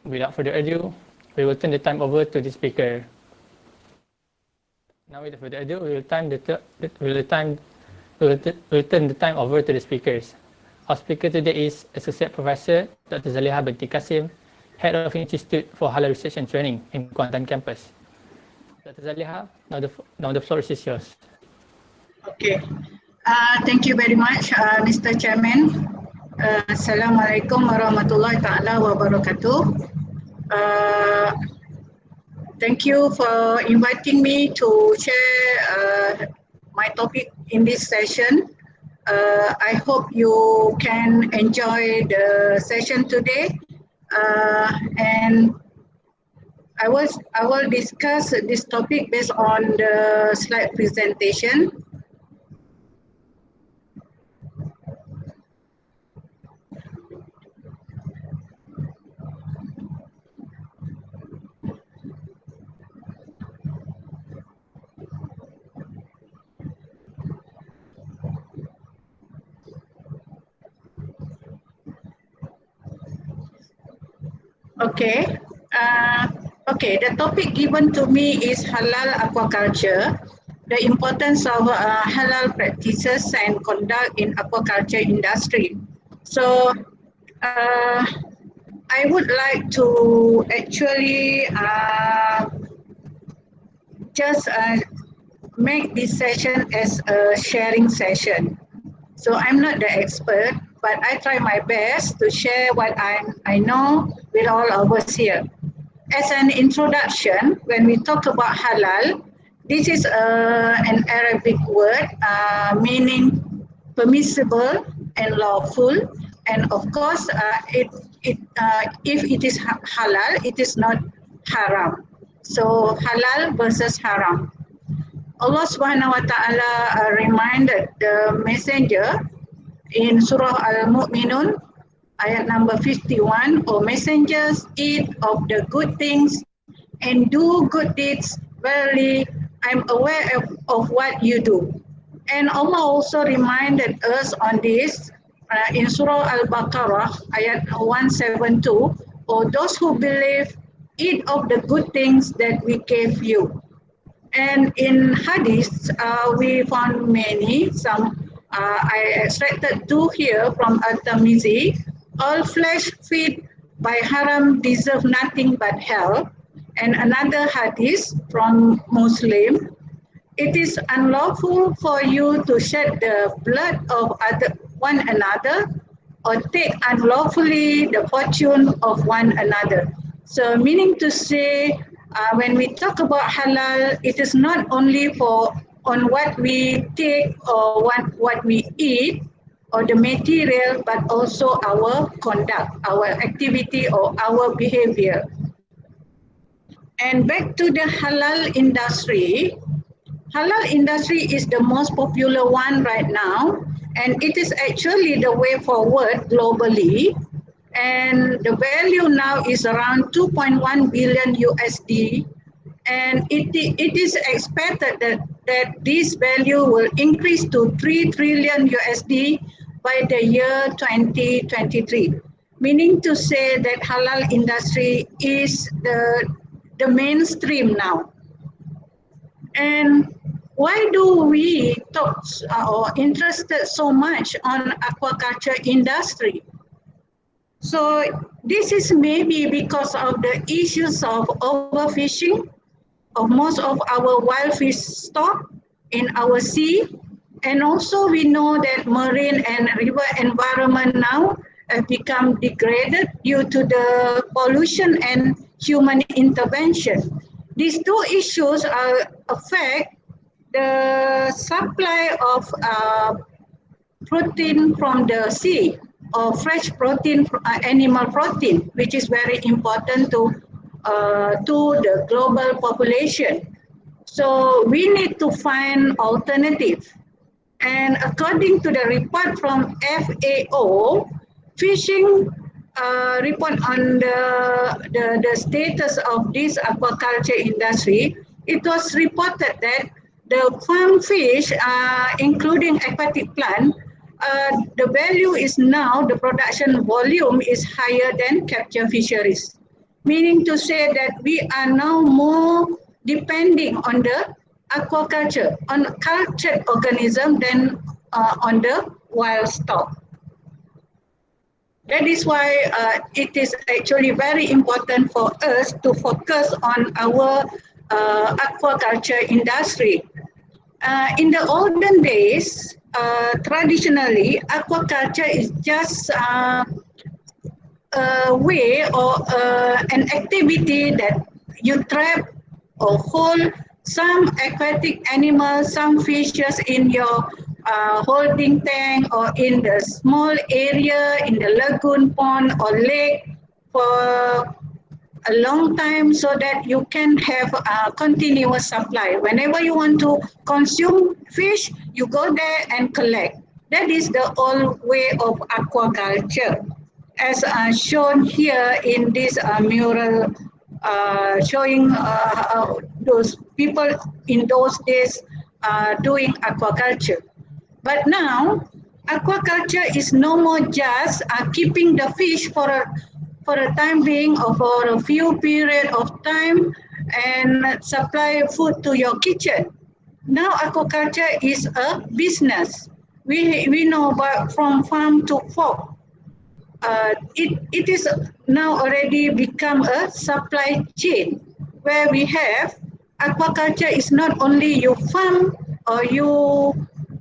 without further ado, we will turn the time over to the speaker. Now, without further ado, we will turn the time over to the speakers. Our speaker today is Associate Professor Dr. Zaleha binti Kassim, Head of Institute for Halal Research and Training in Kuantan campus. Dr. Zaleha, now the floor is yours. Okay. Thank you very much, Mr. Chairman. Assalamualaikum warahmatullahi ta'ala wabarakatuh. Thank you for inviting me to share my topic in this session. I hope you can enjoy the session today, and I will discuss this topic based on the slide presentation. Okay. Okay, the topic given to me is halal aquaculture, the importance of halal practices and conduct in aquaculture industry. So, I would like to actually just make this session as a sharing session. So I'm not the expert, but I try my best to share what I know with all of us here. As an introduction, when we talk about halal, this is an Arabic word meaning permissible and lawful. And of course, if it is halal, it is not haram. So halal versus haram. Allah Subhanahu wa Ta'ala reminded the messenger in Surah Al-Mu'minun, ayat number 51, O messengers, eat of the good things and do good deeds. Verily, I'm aware of what you do. And Allah also reminded us on this in Surah Al-Baqarah, ayat 172, O those who believe, eat of the good things that we gave you. And in hadith, we found many. I extracted two here from At-Tirmidhi. All flesh fed by haram deserve nothing but hell. And another hadith from Muslim. It is unlawful for you to shed the blood of one another or take unlawfully the fortune of one another. So meaning to say, when we talk about halal, it is not only on what we take or what we eat or the material, but also our conduct, our activity or our behavior. And back to the halal industry. Halal industry is the most popular one right now, and it is actually the way forward globally. And the value now is around 2.1 billion USD, and it is expected that this value will increase to 3 trillion USD by the year 2023, meaning to say that halal industry is the mainstream now. And why do we talk or interested so much on aquaculture industry? So this is maybe because of the issues of overfishing of most of our wild fish stock in our sea. And also we know that marine and river environment now have become degraded due to the pollution and human intervention. These two issues affect the supply of protein from the sea, or fresh protein, animal protein, which is very important to the global population. So we need to find alternative. And according to the report from FAO, fishing report on the status of this aquaculture industry, it was reported that the farm fish, including aquatic plant, the value is now, the production volume is higher than capture fisheries. meaning to say that we are now more depending on the aquaculture, on cultured organism than on the wild stock. That is why it is actually very important for us to focus on our aquaculture industry. In the olden days, traditionally, aquaculture is just a way or an activity that you trap or hold some aquatic animals, some fishes in your holding tank or in the small area in the lagoon, pond or lake for a long time so that you can have a continuous supply. Whenever you want to consume fish, you go there and collect. That is the old way of aquaculture, as shown here in this mural, showing those people in those days doing aquaculture. But now, aquaculture is no more just keeping the fish for a time being or for a few period of time and supply food to your kitchen. Now, aquaculture is a business. We know about from farm to fork. It is now already become a supply chain where we have aquaculture is not only you farm or you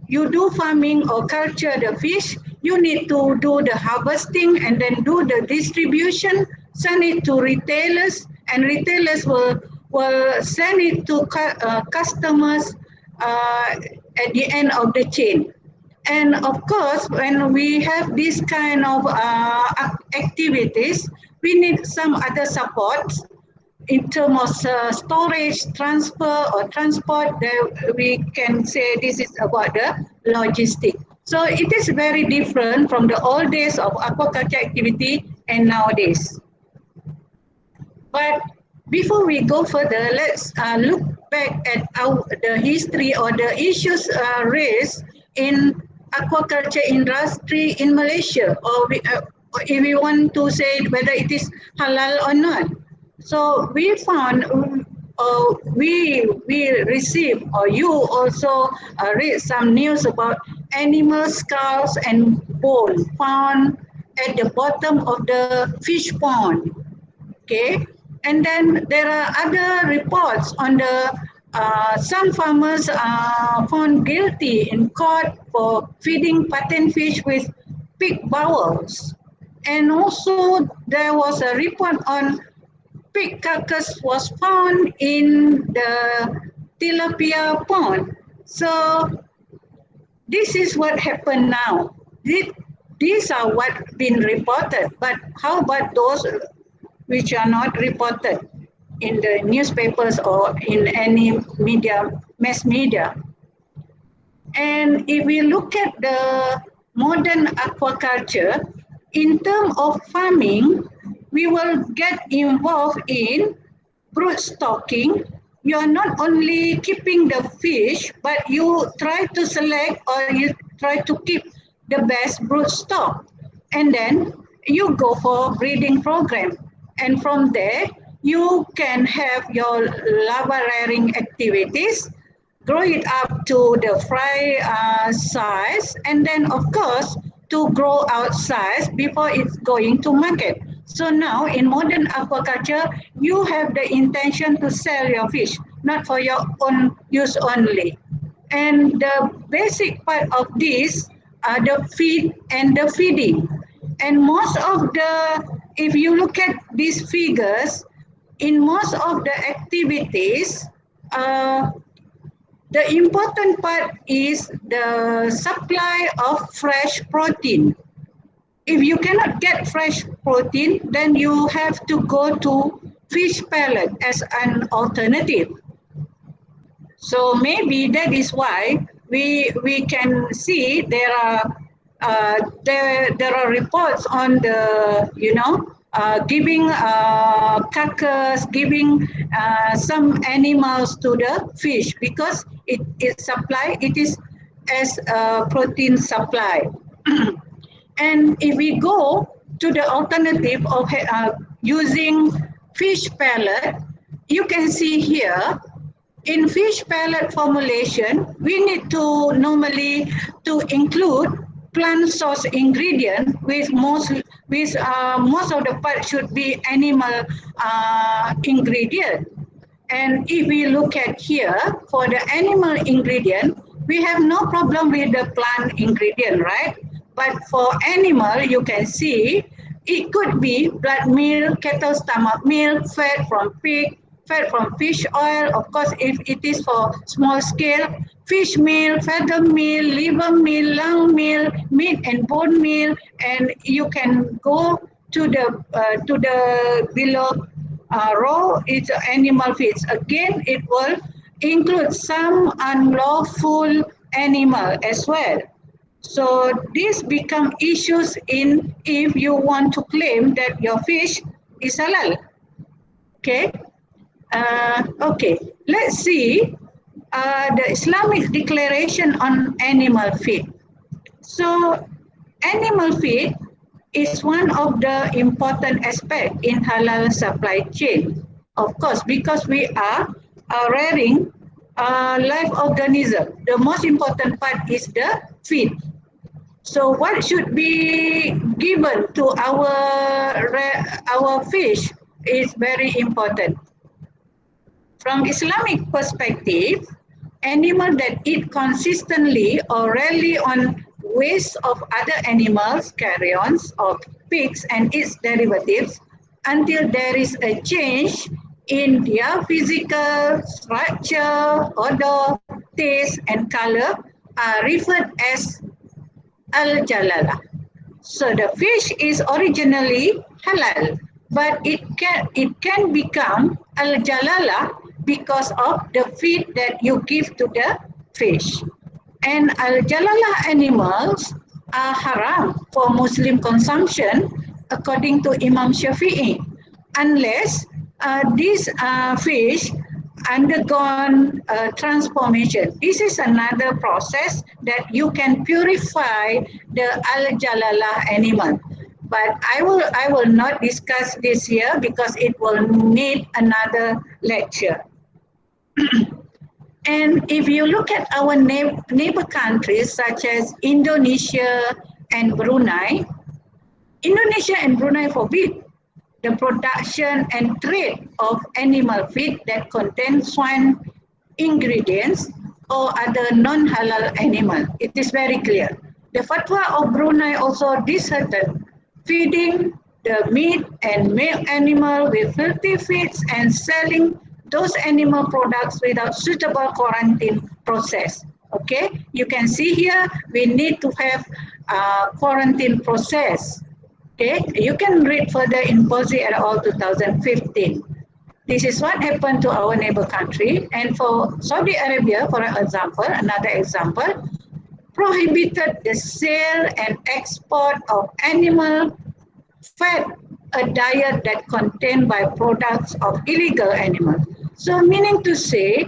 do farming or culture the fish, you need to do the harvesting and then do the distribution, send it to retailers, and retailers will send it to customers at the end of the chain. And of course, when we have this kind of activities, we need some other support in terms of storage, transfer, or transport. That we can say this is about the logistic. So it is very different from the old days of aquaculture activity and nowadays. But before we go further, let's look back at the history or the issues raised in aquaculture industry in Malaysia, or if we want to say whether it is halal or not. So we found, we received, or you also read some news about animal skulls and bone found at the bottom of the fish pond. Okay, and then there are other reports on the some farmers are found guilty in court for feeding patternfish with pig bowels, and also there was a report on pig carcass was found in the tilapia pond. So this is what happened now. These are what been reported, but how about those which are not reported in the newspapers or in any media, mass media? And if we look at the modern aquaculture, in terms of farming, we will get involved in brood stocking. You are not only keeping the fish, but you try to select or you try to keep the best brood stock. And then you go for breeding program. And from there, you can have your larva rearing activities, grow it up to the fry size, and then of course to grow out size before it's going to market. So now in modern aquaculture, you have the intention to sell your fish, not for your own use only. And the basic part of this are the feed and the feeding. And most of the, if you look at these figures, in most of the activities, the important part is the supply of fresh protein. If you cannot get fresh protein, then you have to go to fish pellet as an alternative. So maybe that is why we can see there are reports on the giving carcass, giving some animals to the fish because it is as a protein supply. And if we go to the alternative of using fish pellet, you can see here, in fish pellet formulation, we need to normally to include plant source ingredient with most of the part should be animal ingredient. And if we look at here, for the animal ingredient, we have no problem with the plant ingredient, right? But for animal, you can see it could be blood milk, cattle stomach milk, fat from pig, fat from fish oil. Of course, if it is for small scale, fish meal, feather meal, liver meal, lung meal, meat and bone meal, and you can go to the below raw is animal feeds. Again, it will include some unlawful animal as well. So these become issues in if you want to claim that your fish is halal. Okay. Okay. Let's see the Islamic Declaration on Animal Feed. So animal feed is one of the important aspects in halal supply chain. Of course, because we are rearing live organism. The most important part is the feed. So what should be given to our fish is very important. From Islamic perspective, animals that eat consistently or rarely on waste of other animals, carrions or pigs and its derivatives until there is a change in their physical structure, odor, taste and color are referred as al-jalalah. So the fish is originally halal, but it can become al-jalalah because of the feed that you give to the fish. And al-jalalah animals are haram for Muslim consumption according to Imam Shafi'i, unless these fish undergone transformation. This is another process that you can purify the al-jalalah animal. But I will not discuss this here because it will need another lecture. And if you look at our neighbor countries such as Indonesia and Brunei, Indonesia and Brunei forbid the production and trade of animal feed that contain swine ingredients or other non-halal animal. It is very clear. The fatwa of Brunei also disheartened feeding the meat and milk animal with filthy feeds and selling those animal products without suitable quarantine process. Okay, you can see here we need to have a quarantine process. Okay, you can read further in Policy et al. 2015. This is what happened to our neighbor country. And for Saudi Arabia, for example, another example, prohibited the sale and export of animal fat, a diet that contained byproducts of illegal animals. So meaning to say,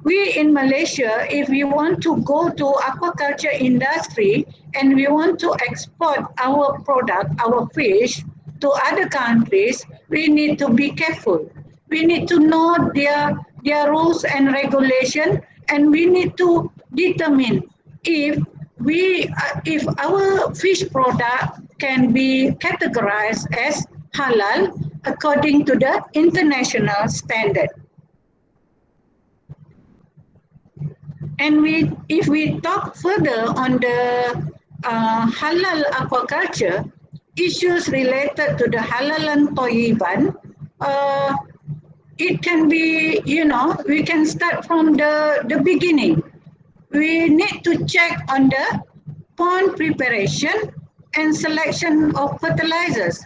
we in Malaysia, if we want to go to aquaculture industry and we want to export our product, our fish, to other countries, we need to be careful. We need to know their rules and regulation, and we need to determine if our fish product can be categorized as halal according to the international standard. And if we talk further on the halal aquaculture, issues related to the halalan toyiban, it can be, we can start from the beginning. We need to check on the pond preparation and selection of fertilizers.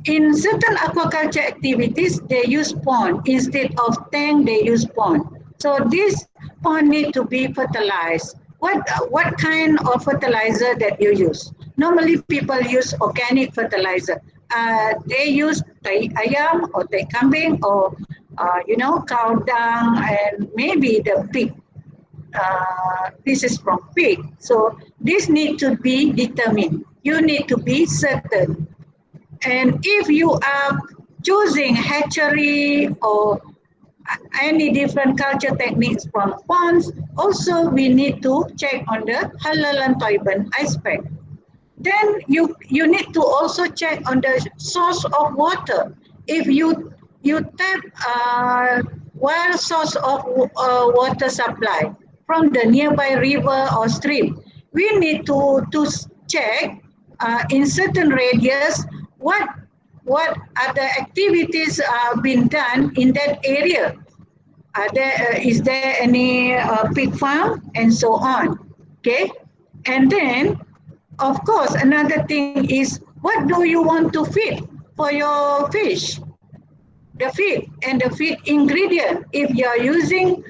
In certain aquaculture activities, they use pond. Instead of tank, they use pond. So this pond need to be fertilized. What kind of fertilizer that you use? Normally people use organic fertilizer. They use tai ayam or tai kambing or cow dung and maybe the pig. This is from pig. So this need to be determined. You need to be certain. And if you are choosing hatchery or any different culture techniques from ponds, also we need to check on the halalan toiban aspect. Then you need to also check on the source of water. If you tap well source of water supply from the nearby river or stream, we need to check in certain radius what other activities are being done in that area. Is there any pig farm and so on? Okay, and then of course another thing is what do you want to feed for your fish? The feed and the feed ingredient. If you are using,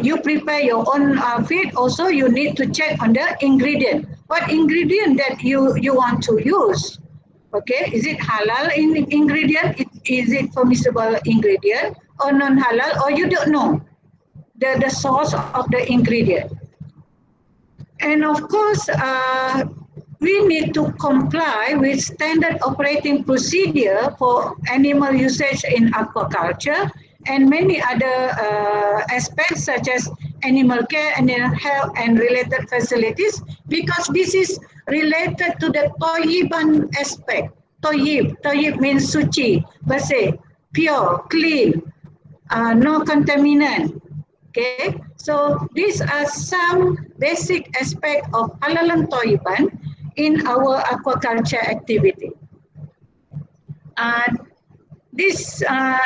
you prepare your own feed. Also, you need to check on the ingredient. What ingredient that you want to use? Okay, is it halal ingredient? Is it permissible ingredient or non-halal? Or you don't know the source of the ingredient. And of course, we need to comply with standard operating procedure for animal usage in aquaculture and many other aspects such as animal care, animal health and related facilities, because this is related to the toyiban aspect. Toyib means suci, bersih, pure, clean, no contaminant. Okay, so these are some basic aspects of halalan toiban in our aquaculture activity. This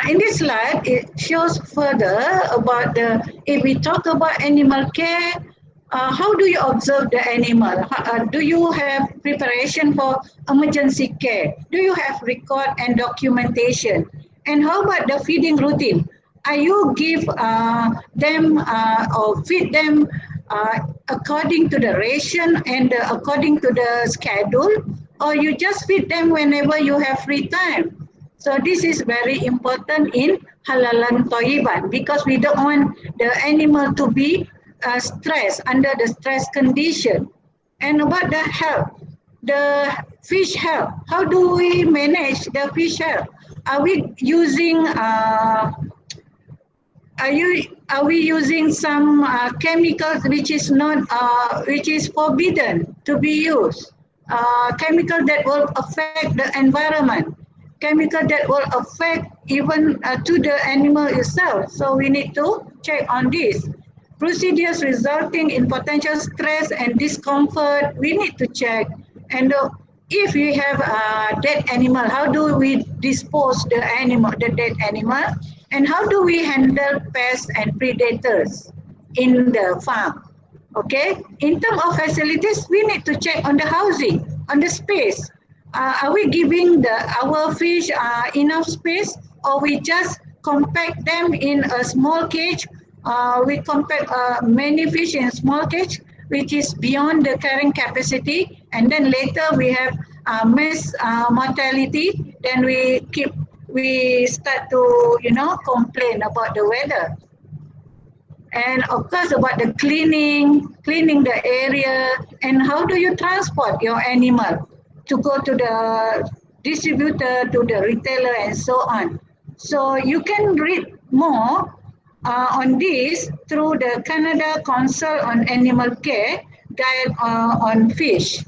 in this slide it shows further about the, if we talk about animal care, how do you observe the animal? Do you have preparation for emergency care? Do you have record and documentation? And how about the feeding routine? Are you give them or feed them according to the ration and according to the schedule, or you just feed them whenever you have free time? So this is very important in halalan toiban because we don't want the animal to be stressed under the stress condition. And about the health, the fish health, how do we manage the fish health? Are we using are we using some chemicals which is not which is forbidden to be used? Chemical that will affect the environment, chemical that will affect even to the animal itself. So we need to check on this. Procedures resulting in potential stress and discomfort, we need to check. And if we have a dead animal, how do we dispose the animal, the dead animal? And how do we handle pests and predators in the farm? Okay, in terms of facilities, we need to check on the housing, on the space. Are we giving our fish enough space, or we just compact them in a small cage? We compact many fish in small cage, which is beyond the carrying capacity, and then later we have mass mortality. Then we start to complain about the weather. And of course about the cleaning the area, and how do you transport your animal to go to the distributor, to the retailer and so on. So you can read more on this through the Canada Council on Animal Care Guide on Fish.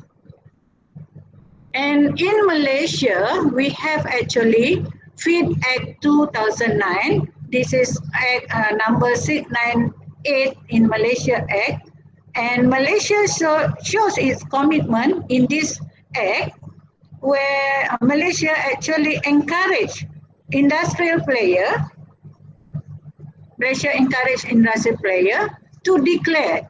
And in Malaysia, we have actually Feed Act 2009. This is Act number 698 in Malaysia Act. And Malaysia shows its commitment in this act, where Malaysia actually encourage industrial player, to declare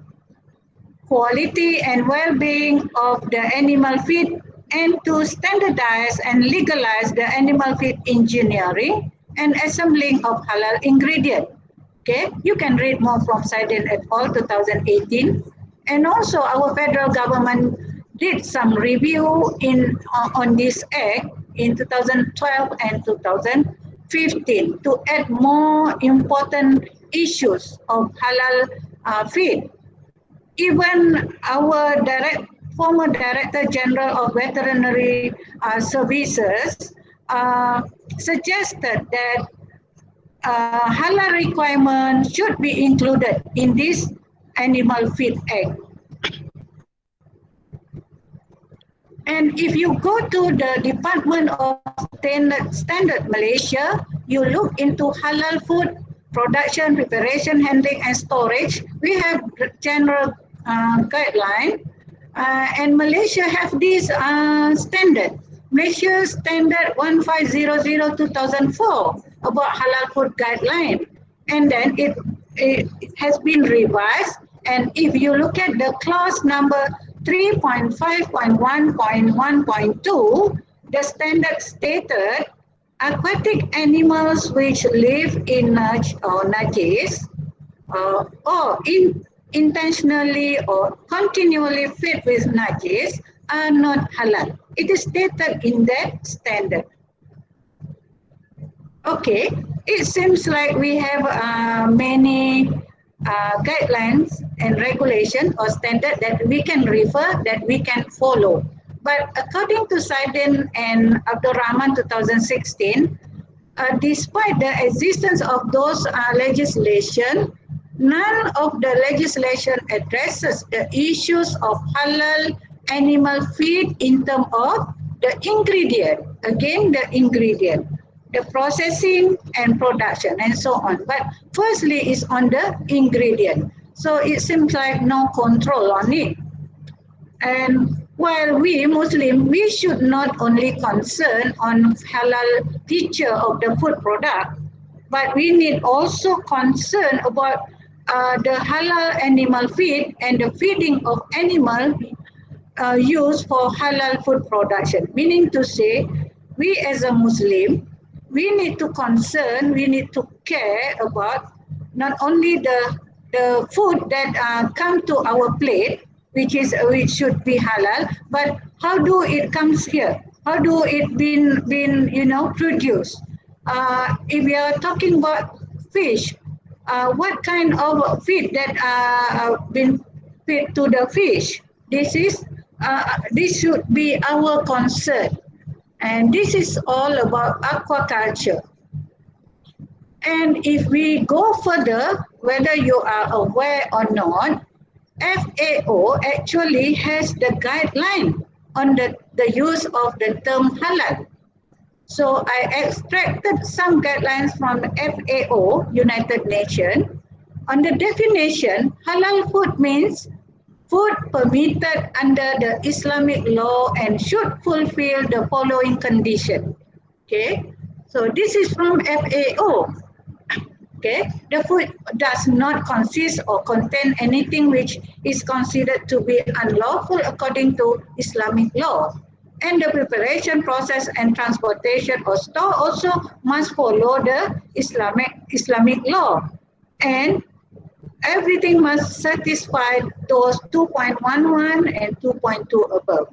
quality and well-being of the animal feed and to standardize and legalize the animal feed engineering and assembling of halal ingredient. Okay, you can read more from Seiden et al. 2018. And also our federal government did some review on this act in 2012 and 2015 to add more important issues of halal feed. Even our former Director General of Veterinary Services suggested that halal requirement should be included in this Animal Feed Act. And if you go to the Department of Standard Malaysia, you look into halal food production, preparation, handling, and storage. We have general guideline, and Malaysia have this standard. Malaysia Standard 1500/2004 about halal food guideline, and then it has been revised. And if you look at the clause number 3.5.1.1.2, the standard stated aquatic animals which live in najis or intentionally or continually fed with najis are not halal. It is stated in that standard. Okay, it seems like we have many guidelines and regulation or standard that we can refer, that we can follow. But according to Saidin and Abdul Rahman 2016, despite the existence of those legislation, none of the legislation addresses the issues of halal animal feed in terms of the ingredient, again the ingredient, the processing and production and so on. But firstly is on the ingredient. So it seems like no control on it. And while we Muslim, we should not only concern on halal feature of the food product, but we need also concern about the halal animal feed and the feeding of animal used for halal food production. Meaning to say, we as a Muslim, we need to concern, we need to care about not only the food that come to our plate, which should be halal, but how do it comes here? How do it been produced? If we are talking about fish, what kind of feed that been fed to the fish? This should be our concern. And this is all about aquaculture. And if we go further, whether you are aware or not, FAO actually has the guideline on the use of the term halal. So I extracted some guidelines from FAO, United Nations. On the definition, halal food means food permitted under the Islamic law and should fulfill the following condition. Okay, so this is from FAO. Okay, the food does not consist or contain anything which is considered to be unlawful according to Islamic law. And the preparation, process, and transportation or store also must follow the Islamic law. And everything must satisfy those 2.11 and 2.2 above.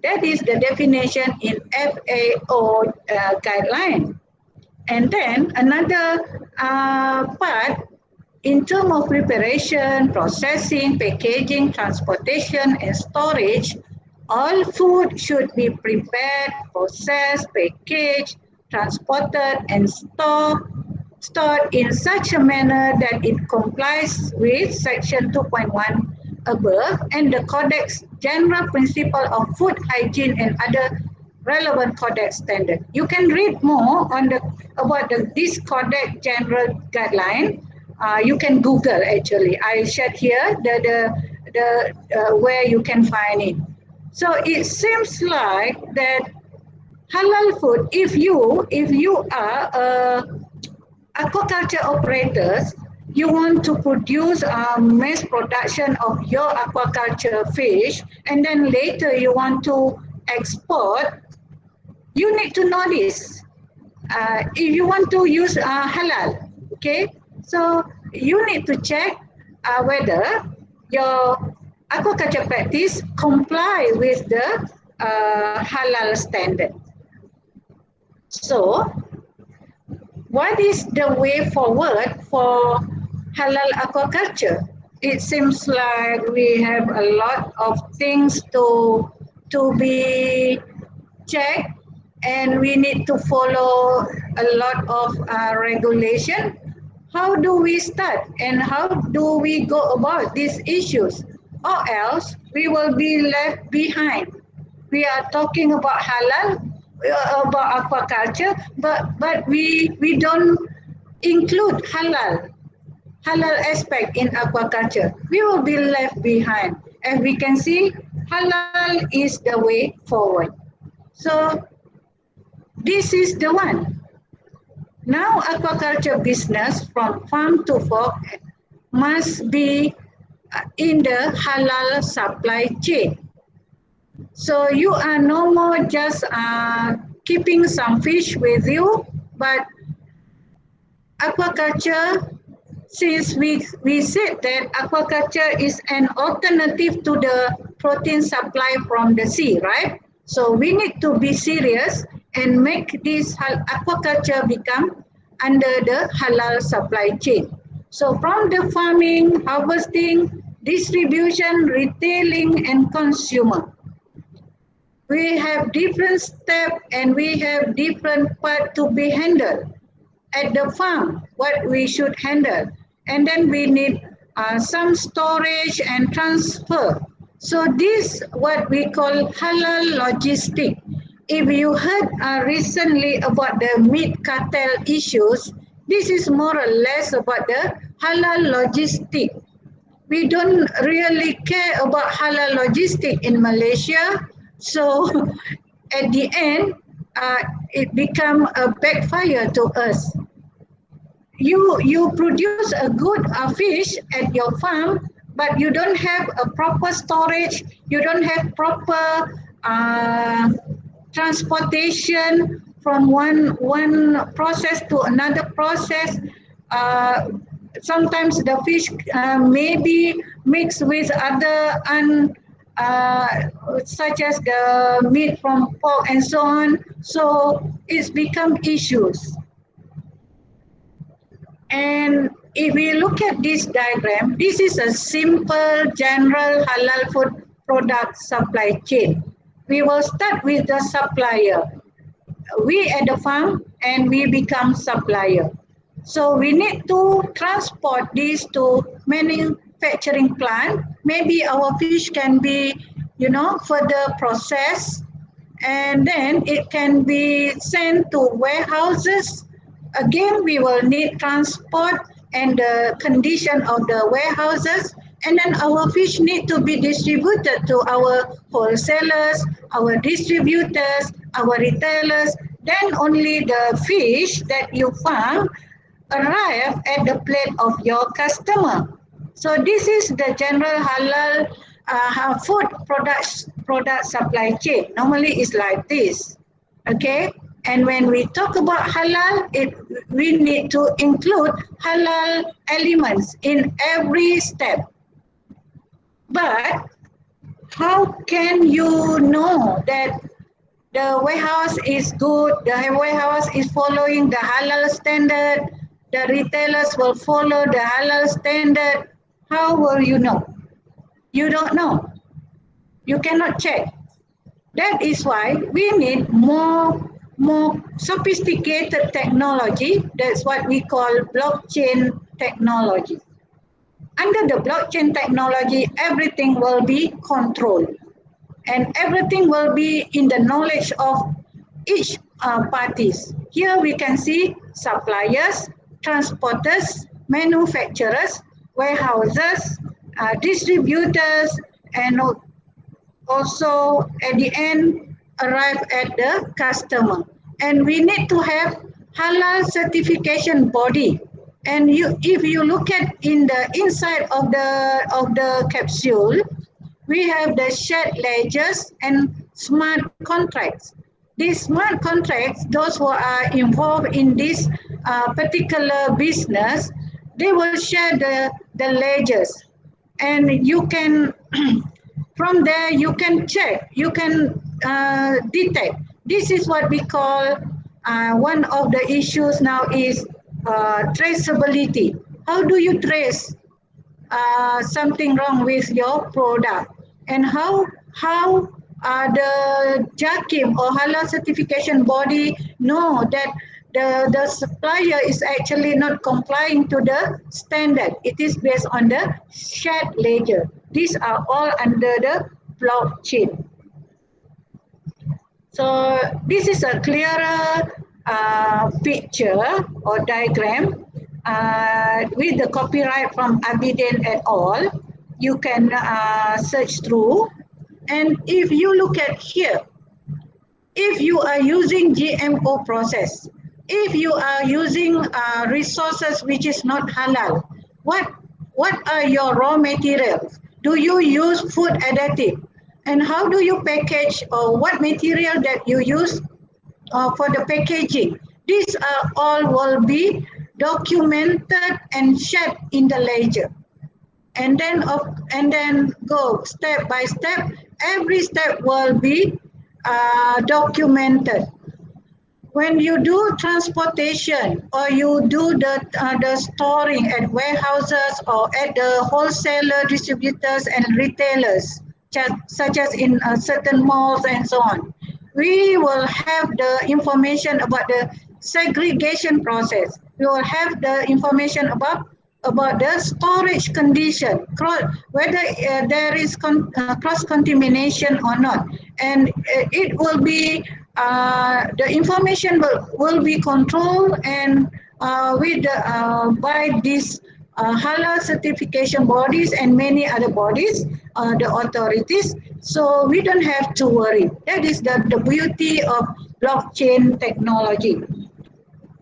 That is the definition in FAO guideline. And then another part, in terms of preparation, processing, packaging, transportation, and storage, all food should be prepared, processed, packaged, transported, and stored in such a manner that it complies with Section 2.1 above and the Codex General Principle of Food Hygiene and other relevant Codex standard. You can read more on about this Codex General guideline. You can Google actually. I shared here the where you can find it. So it seems like that halal food, if you are aquaculture operators, you want to produce mass production of your aquaculture fish, and then later you want to export, you need to know this. If you want to use halal, okay, so you need to check whether your aquaculture practice comply with the halal standard. So, what is the way forward for halal aquaculture? It seems like we have a lot of things to be checked and we need to follow a lot of regulation. How do we start and how do we go about these issues? Or else we will be left behind. We are talking about halal, about aquaculture, but we don't include halal aspect in aquaculture. We will be left behind. As we can see, halal is the way forward. So this is the one. Now aquaculture business from farm to fork must be in the halal supply chain. So you are no more just keeping some fish with you, but aquaculture, since we said that aquaculture is an alternative to the protein supply from the sea, right? So we need to be serious and make this aquaculture become under the halal supply chain. So from the farming, harvesting, distribution, retailing, and consumer, we have different steps and we have different part to be handled. At the farm, what we should handle, and then we need some storage and transfer. So this what we call halal logistic. If you heard recently about the meat cartel issues, this is more or less about the halal logistic. We don't really care about halal logistic in Malaysia. So at the end, it become a backfire to us. You produce a good fish at your farm, but you don't have a proper storage, you don't have proper transportation from one process to another process. Sometimes the fish may be mixed with other such as the meat from pork and so on. So it's become issues. And if we look at this diagram, this is a simple general halal food product supply chain. We will start with the supplier. We at the farm and we become supplier. So we need to transport this to manufacturing plant. Maybe our fish can be, further processed, and then it can be sent to warehouses. Again, we will need transport and the condition of the warehouses, and then our fish need to be distributed to our wholesalers, our distributors, our retailers. Then only the fish that you farm arrive at the plate of your customer. So this is the general halal food product supply chain. Normally it's like this, okay? And when we talk about halal, we need to include halal elements in every step. But how can you know that the warehouse is good, the warehouse is following the halal standard, the retailers will follow the halal standard? How will you know? You don't know. You cannot check. That is why we need more sophisticated technology. That's what we call blockchain technology. Under the blockchain technology, everything will be controlled and everything will be in the knowledge of each parties. Here we can see suppliers, transporters, manufacturers, warehouses, distributors, and also at the end arrive at the customer. And we need to have halal certification body. And if you look at in the inside of the capsule, we have the shared ledgers and smart contracts. These smart contracts, those who are involved in this particular business, they will share the ledgers. And you can, from there, you can check, you can detect. This is what we call, one of the issues now is traceability. How do you trace something wrong with your product? And how the JAKIM or Halal certification body know that the supplier is actually not complying to the standard. It is based on the shared ledger. These are all under the blockchain. So this is a clearer picture or diagram with the copyright from Abidin et al. You can search through. And if you look at here, if you are using GMO process, if you are using resources which is not halal, what are your raw materials? Do you use food additive? And how do you package, or what material that you use for the packaging? These are all will be documented and shared in the ledger. And then go step by step. Every step will be documented. When you do transportation or you do the storing at warehouses or at the wholesaler, distributors and retailers, such as in certain malls and so on, we will have the information about the segregation process. We will have the information about the storage condition, whether there is cross-contamination or not. And it will be, the information will be controlled and by these halal certification bodies and many other bodies, the authorities. So we don't have to worry. That is the beauty of blockchain technology.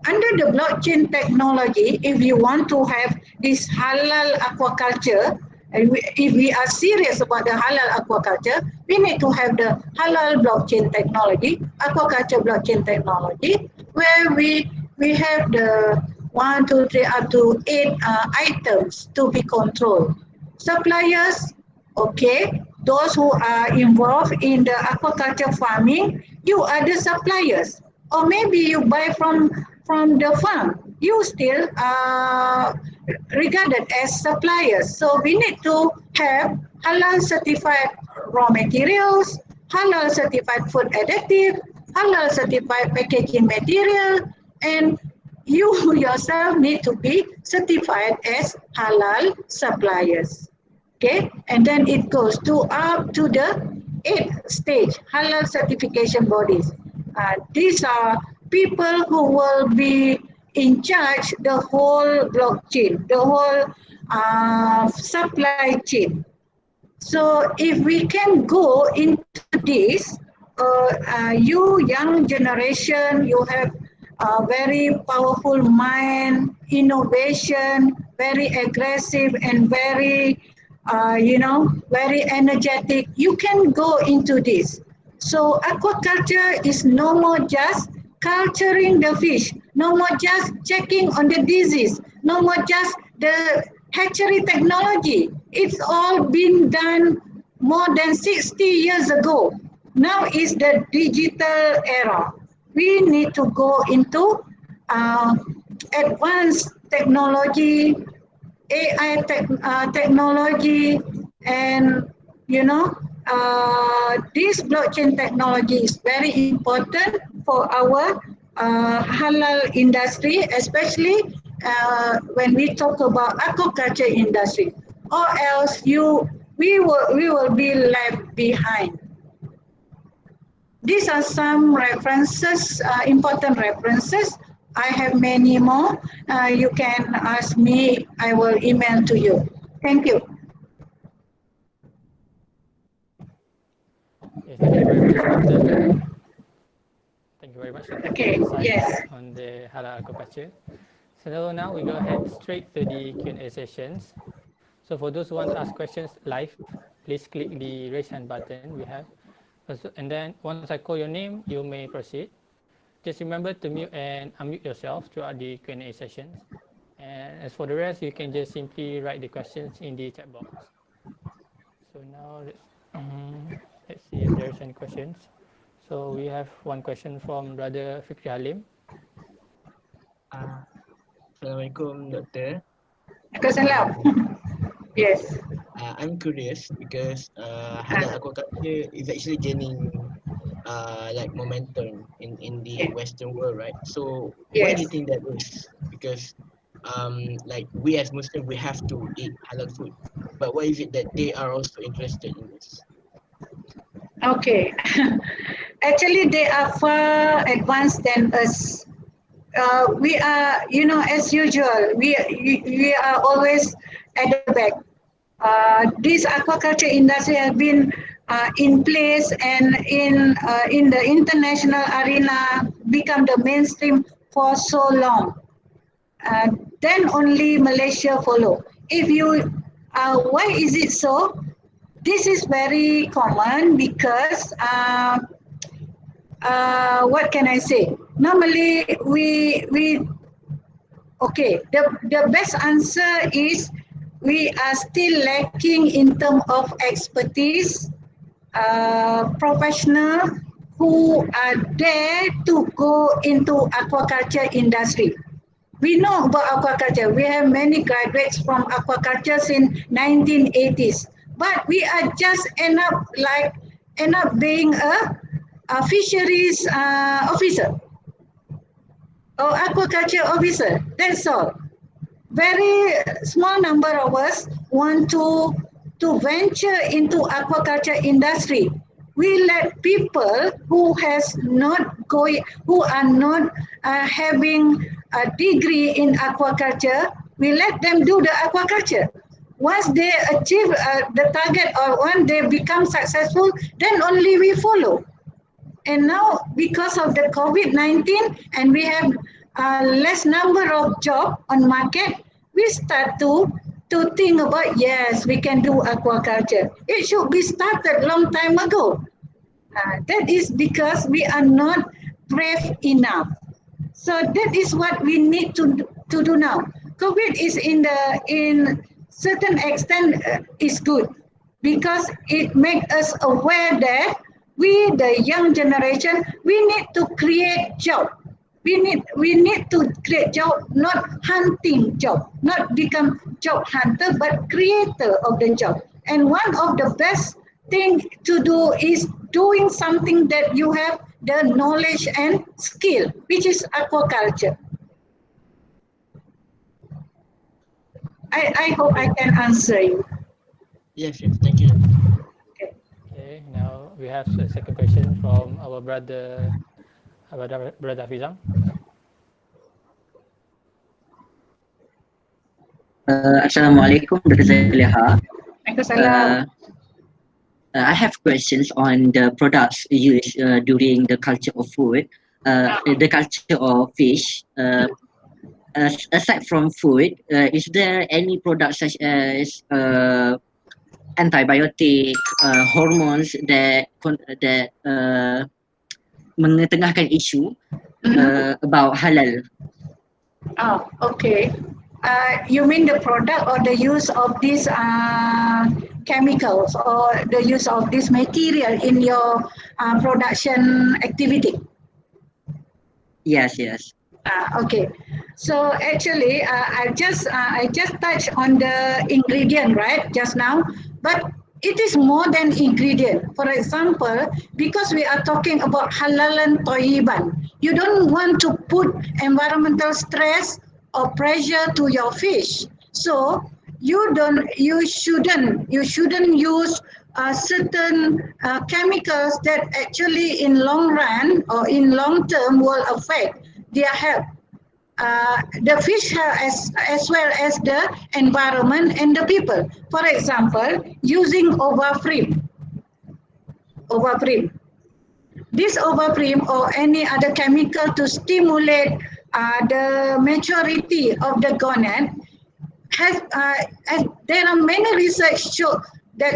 Under the blockchain technology, if you want to have this halal aquaculture, and if we are serious about the halal aquaculture, we need to have the halal blockchain technology, aquaculture blockchain technology, where we have the 1, 2, 3, up to 8 items to be controlled. Suppliers, okay, those who are involved in the aquaculture farming, you are the suppliers. Or maybe you buy from the farm, you still regarded as suppliers. So we need to have halal certified raw materials, halal certified food additive, halal certified packaging material, and you yourself need to be certified as halal suppliers. Okay, and then it goes to up to the 8th stage, halal certification bodies. These are people who will be in charge the whole blockchain, the whole supply chain. So if we can go into this, you young generation, you have a very powerful mind, innovation, very aggressive and very, very energetic. You can go into this. So aquaculture is no more just culturing the fish, no more just checking on the disease, no more just the hatchery technology. It's all been done more than 60 years ago. Now is the digital era. We need to go into advanced technology, AI technology, and this blockchain technology is very important for our halal industry, especially when we talk about aquaculture industry, or else we will be left behind. These are some references, important references. I have many more. You can ask me, I will email to you. Thank you. Okay, thank you very much, Dr. Thank you very much, Dr. Okay, for the yes. insights on the halal aquaculture. So now we go ahead straight to the Q&A sessions. So for those who want to ask questions live, please click the raise hand button we have. And then once I call your name, you may proceed. Just remember to mute and unmute yourself throughout the Q&A sessions. And as for the rest, you can just simply write the questions in the chat box. So now let's see if there's any questions. So we have one question from Brother Fikri Halim. Assalamualaikum, Doktor. Waalaikumsalam. Yes. I'm curious because halal aquaculture is actually gaining like momentum in the Yes. Western world, right? So why do you Yes. think that is? Because like we as Muslims we have to eat halal food, but why is it that they are also interested in this? Okay. Actually, they are far advanced than us. We are, as usual, we are always at the back. This aquaculture industry has been in place and in the international arena become the mainstream for so long. Then only Malaysia follow. If you, why is it so? This is very common because what can I say? Normally, we okay. The best answer is we are still lacking in terms of expertise, professional who are there to go into aquaculture industry. We know about aquaculture. We have many graduates from aquaculture in 1980s, but we are just end up being a fisheries officer or aquaculture officer. That's all. Very small number of us want to venture into aquaculture industry. We let people who are not having a degree in aquaculture, we let them do the aquaculture. Once they achieve the target or when they become successful, then only we follow. And now, because of the COVID-19, and we have a less number of job on market, we start to think about, yes, we can do aquaculture. It should be started long time ago. That is because we are not brave enough. So that is what we need to do now. COVID is in certain extent is good because it makes us aware that we, the young generation, we need to create job. We need to create job, not hunting job, not become job hunter, but creator of the job. And one of the best thing to do is doing something that you have the knowledge and skill, which is aquaculture. I hope I Okay. can answer you. Yes, yes. Thank you. Okay. Okay, now we have a second question from our brother Fizam. Assalamualaikum, Dr. Zaleha. Waalaikumsalam. I have questions on the products used during the culture of food, the culture of fish. Aside from food, is there any products such as antibiotic, hormones that mengetengahkan isu about halal? Oh, okay. You mean the product or the use of these chemicals or the use of this material in your production activity? Yes, yes. Okay. So actually, I just touched on the ingredient right just now, but it is more than ingredient. For example, because we are talking about halal and toyiban, you don't want to put environmental stress or pressure to your fish. So you shouldn't use certain chemicals that actually in long run or in long term will affect their health, the fish health as well as the environment and the people. For example, using overprim. This overprim or any other chemical to stimulate the maturity of the gonad there are many research show that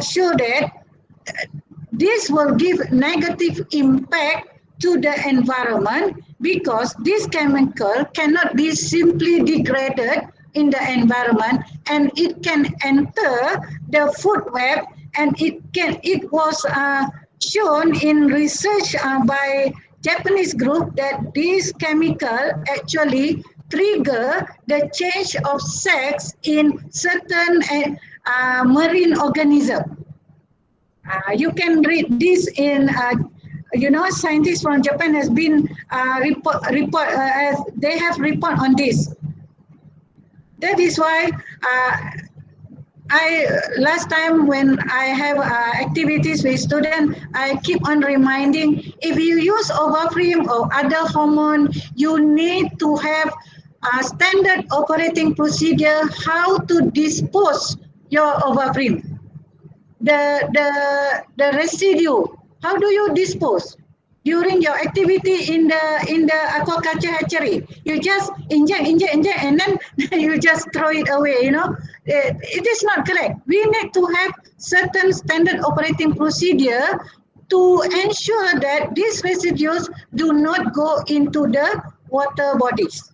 this will give negative impact to the environment because this chemical cannot be simply degraded in the environment and it can enter the food web, and it was shown in research by Japanese group that this chemical actually trigger the change of sex in certain marine organism. You can read this in, scientists from Japan has been they have report on this. That is why last time when I have activities with students, I keep on reminding, if you use overprim or other hormone, you need to have a standard operating procedure how to dispose your overprim. The residue, how do you dispose? During your activity in the aquaculture hatchery, you just inject, and then you just throw it away. It is not correct. We need to have certain standard operating procedure to ensure that these residues do not go into the water bodies.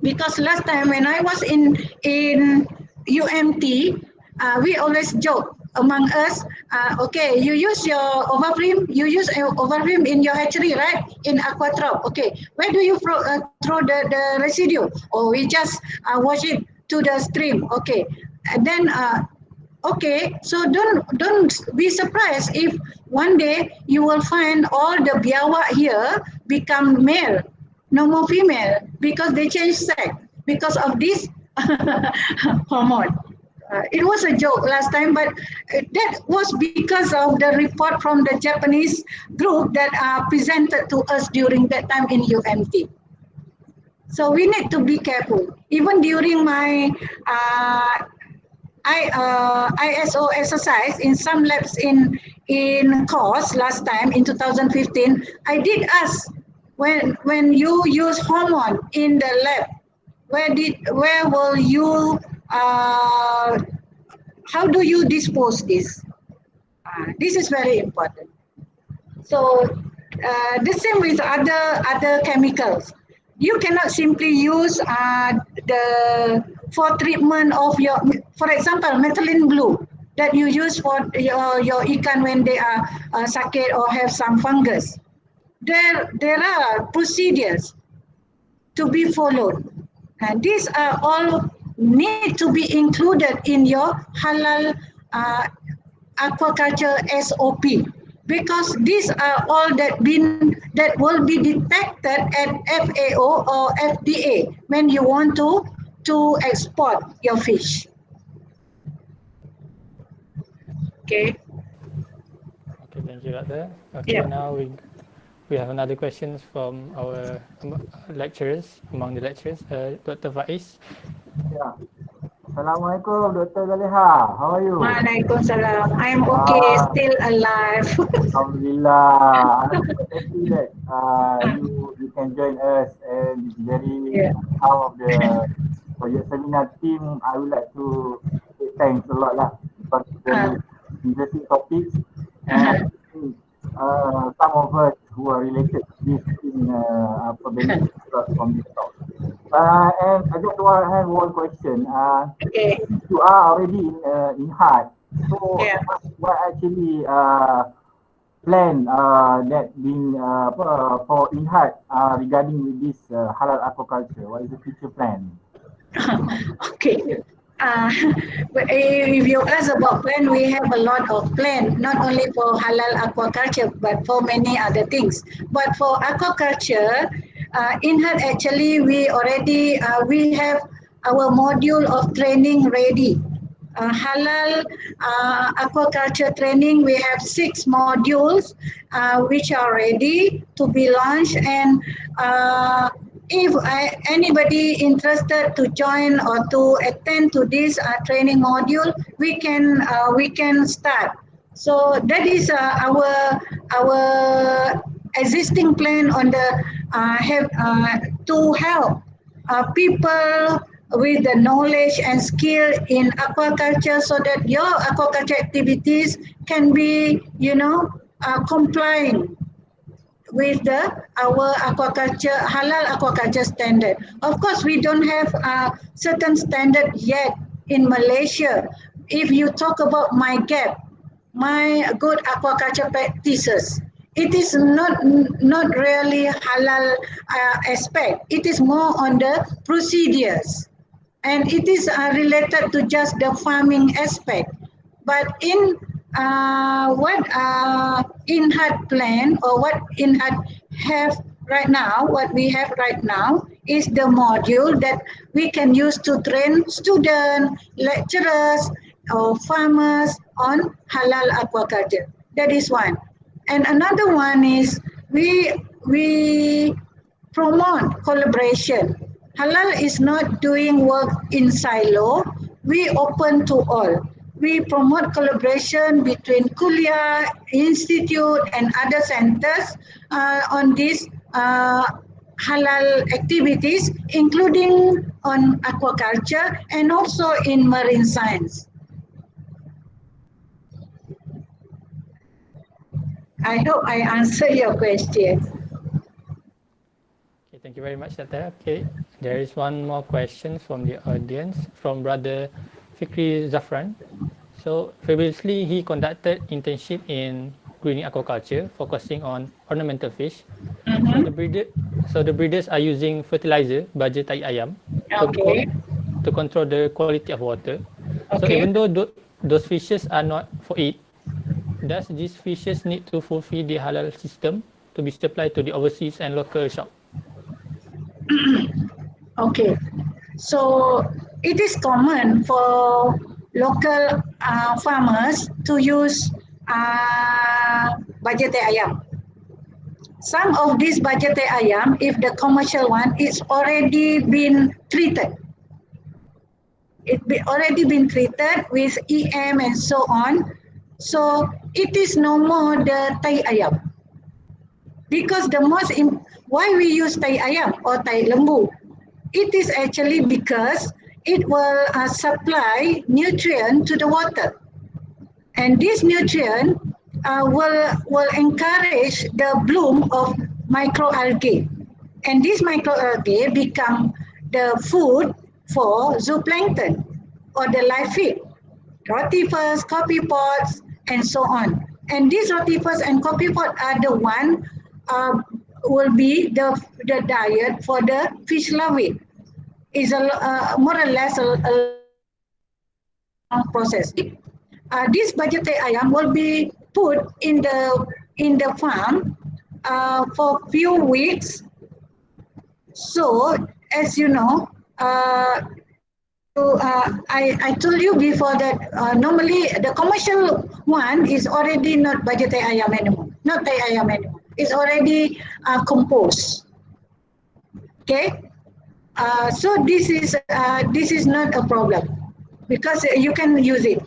Because last time when I was in UMT, we always joke among us, okay, you use your overprim, in your hatchery, right? In aquatrop, okay. Where do you throw the residue? Or we just wash it to the stream, okay. And then, okay, so don't be surprised if one day you will find all the biawak here become male, no more female, because they change sex because of this hormone. It was a joke last time, but that was because of the report from the Japanese group that presented to us during that time in UMT. So we need to be careful. Even during my ISO exercise in some labs in course last time in 2015, I did ask, when you use hormone in the lab, where will you how do you dispose this? This is very important. So the same with other chemicals. You cannot simply use for treatment of your, for example, methylene blue that you use for your ikan when they are sakit or have some fungus. There are procedures to be followed, and these are all need to be included in your halal aquaculture SOP, because these are all that will be detected at FAO or FDA when you want to export your fish. Okay. Okay, thank you, Doctor. Okay, Yeah. now we have another question from our lecturers, among the lecturers, Dr. Faiz. Yeah. Assalamualaikum, Dr. Zaleha. How are you? Waalaikumsalam. I'm okay, still alive. Alhamdulillah. I'm so happy that you can join us, and it's very proud of for your seminar team. I would like to say thanks a lot lah, because it's very interesting topics, and some of us who are related to this thing benefit a lot from this talk. And I just have one question. Okay. You are already in Inhart, so what actually plan that being for Inhart regarding with this halal aquaculture? What is the future plan? Okay. If you ask about plan, we have a lot of plan, not only for halal aquaculture, but for many other things. But for aquaculture, Inhart actually we already we have our module of training ready. Halal aquaculture training, we have 6 modules which are ready to be launched, and if anybody interested to join or to attend to this training module, we can start. So that is our existing plan on the to help people with the knowledge and skill in aquaculture, so that your aquaculture activities can be, complying with our aquaculture, halal aquaculture standard. Of course, we don't have a certain standard yet in Malaysia. If you talk about my GAP, my good aquaculture practices, it is not really halal aspect. It is more on the procedures, and it is related to just the farming aspect. But in what Inhart plan, or what Inhart have right now, what we have right now is the module that we can use to train students, lecturers, or farmers on halal aquaculture. That is one. And another one is we promote collaboration. Halal is not doing work in silo. We open to all. We promote collaboration between Kuliah, Institute, and other centers on these halal activities, including on aquaculture and also in marine science. I hope I answer your question. Okay, thank you very much, Dr. Okay, there is one more question from the audience from Brother Fikri Zafran. So previously he conducted internship in greening aquaculture, focusing on ornamental fish. So the breeders are using fertilizer, baja tai ayam, to control the quality of water. So even though those fishes are not for eat, does these fishes need to fulfill the halal system to be supplied to the overseas and local shop? Okay, so it is common for local farmers to use baja teh ayam. Some of these baja teh ayam, if the commercial one, is already been treated. Already been treated with EM and so on. So it is no more the tai ayam. Because why we use tai ayam or tai lembu? It is actually because it will supply nutrient to the water, and this nutrient will encourage the bloom of microalgae, and these microalgae become the food for zooplankton or the live feed, rotifers, copypods, and so on. And these rotifers and copypods are the one will be the diet for the fish larvae. Is more or less a long process. This baja teh ayam will be put in the farm for few weeks. So as you know, I told you before that normally the commercial one is already not baja teh ayam anymore, not teh ayam anymore. It's already composed. Okay. So this is not a problem because you can use it.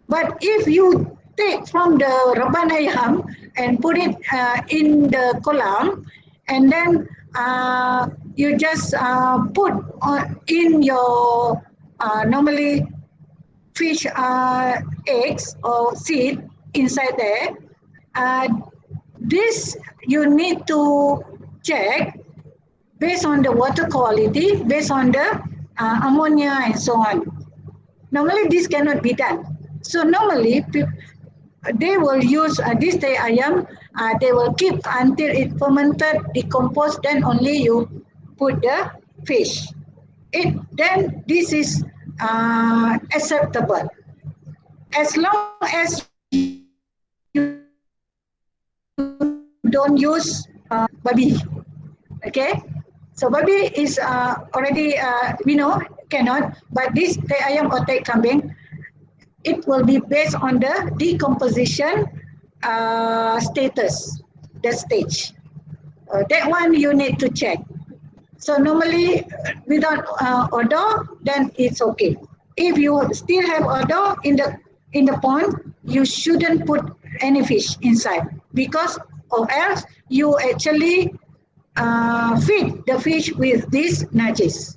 But if you take from the raban ayam and put it in the kolam, and then you just put in your normally fish eggs or seed inside there, this you need to check based on the water quality, based on the ammonia and so on. Normally this cannot be done. So normally they will use this teh ayam, they will keep until it fermented, decomposed, then only you put the fish. Then this is acceptable. As long as you don't use babi. Okay, so babi is already we know cannot, but this teh ayam or teh kambing, it will be based on the decomposition status, the stage. That one you need to check. So normally without odor, then it's okay. If you still have odor in the pond, you shouldn't put any fish inside, because or else you actually feed the fish with this najis.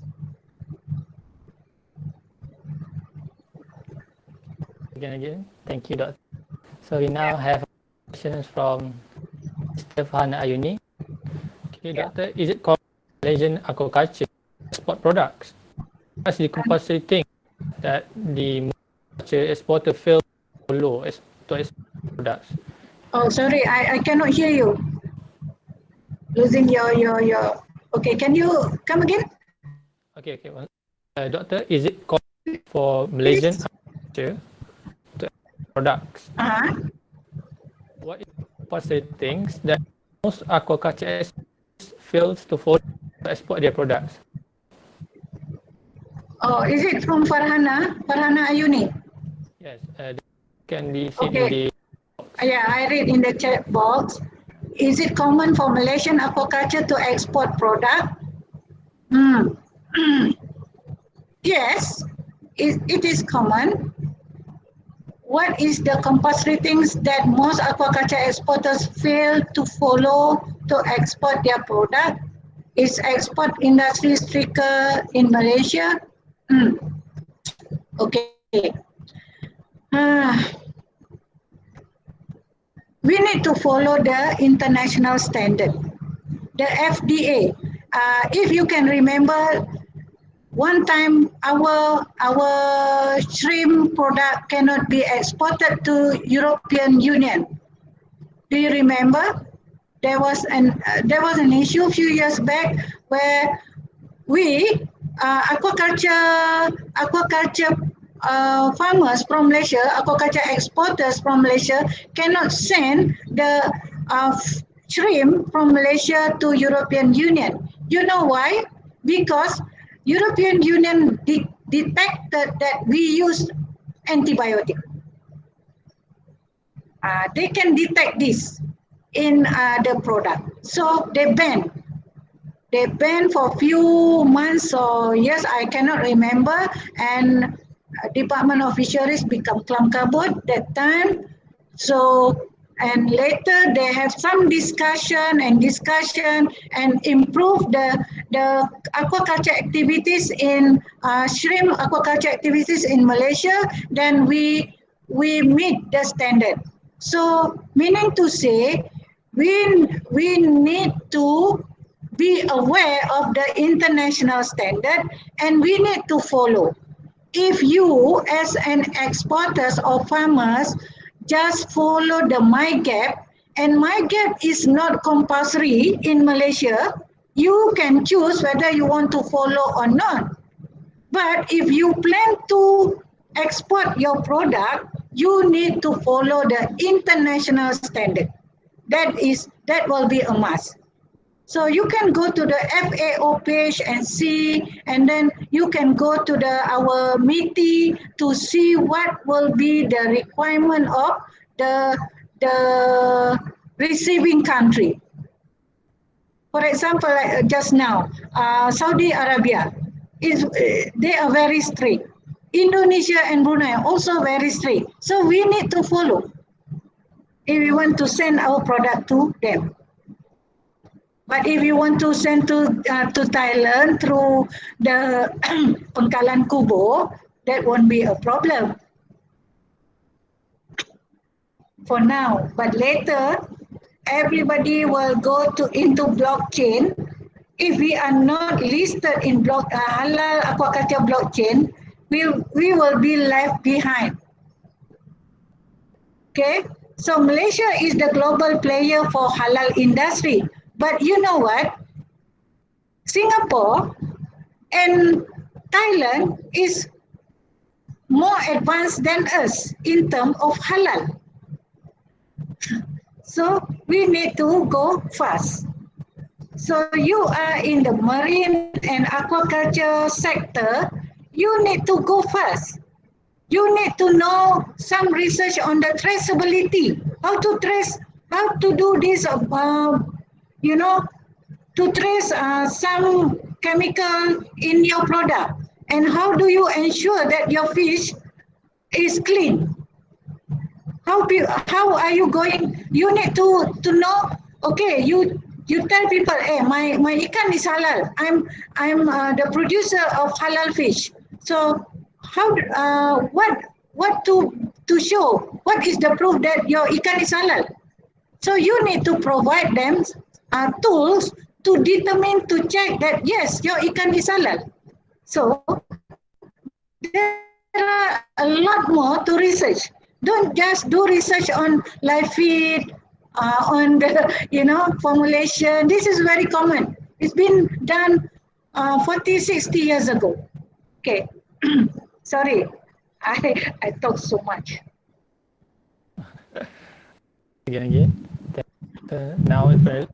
Again, thank you, Doctor. So we now have questions from Mr. Fahana Ayuni. Okay, Doctor, is it called Malaysian aquaculture export products? What's the compulsory thing that the aquaculture exporter fail to follow to export products? Oh, sorry, I cannot hear you. Losing your. Okay, can you come again? Okay. Doctor, is it common for Malaysian aquaculture to products? What is the things that most aquaculture fails to follow to export their products? Oh, is it from Farhana Ayuni? Yes, can be seen in Okay. the. Yeah, I read in the chat box. Is it common for Malaysian aquaculture to export product? Hmm. Yes, it is common. What is the compulsory things that most aquaculture exporters fail to follow to export their product? Is export industry stricter in Malaysia? Okay. We need to follow the international standard, the FDA. If you can remember, one time our shrimp product cannot be exported to European Union. Do you remember? There was an issue a few years back where we aquaculture farmers from Malaysia, aquaculture exporters from Malaysia cannot send the shrimp from Malaysia to European Union. You know why? Because European Union detected that we use antibiotic. They can detect this in the product, so they ban. They banned for a few months or years, I cannot remember, and Department of Fisheries become clam kabut that time. So, and later they have some discussion and improve the aquaculture activities in shrimp aquaculture activities in Malaysia. Then we meet the standard. So, meaning to say, we need to be aware of the international standard and we need to follow. If you as an exporters or farmers just follow the MyGap, and MyGap is not compulsory in Malaysia, you can choose whether you want to follow or not. But if you plan to export your product, you need to follow the international standard. That will be a must. So you can go to the FAO page and see, and then you can go to our MITI to see what will be the requirement of the receiving country. For example, like just now, Saudi Arabia they are very strict. Indonesia and Brunei also very strict. So we need to follow if we want to send our product to them. But if you want to send to Thailand through the Pangkalan Kubo, that won't be a problem for now. But later, everybody will go into blockchain. If we are not listed in Halal Aquaculture blockchain, we will be left behind. Okay, so Malaysia is the global player for halal industry. But you know what? Singapore and Thailand is more advanced than us in terms of halal. So we need to go fast. So you are in the marine and aquaculture sector, you need to go fast. You need to know some research on the traceability, how to trace, how to do this, to trace some chemical in your product. And how do you ensure that your fish is clean? How are you going? You need to know. Okay, you tell people, hey, my ikan is halal. I'm the producer of halal fish. So what to show? What is the proof that your ikan is halal? So you need to provide them tools to determine, to check that yes, your ikan is halal. So there are a lot more to research. Don't just do research on live feed on the, formulation. This is very common. It's been done 40, 60 years ago. Okay. Sorry, I talk so much. Again. Now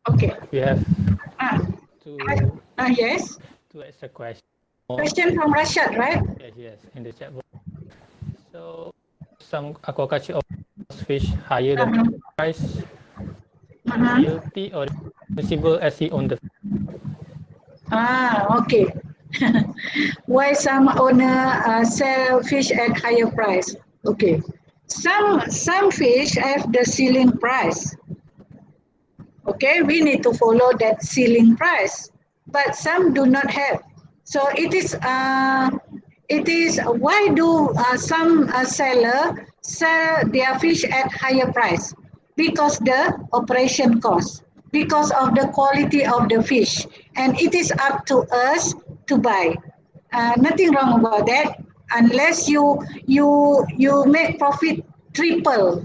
Okay. we have Ah, yes. two extra questions. Question from Rashad, right? Yes, in the chat box. So some aquaculture of fish higher than price, guilty or responsible as he owned the Okay. Why some owner sell fish at higher price? Okay. Some fish have the ceiling price. Okay, we need to follow that ceiling price, but some do not have. So it is why do some seller sell their fish at higher price? Because the operation cost, because of the quality of the fish, and it is up to us to buy. Nothing wrong about that, unless you make profit triple.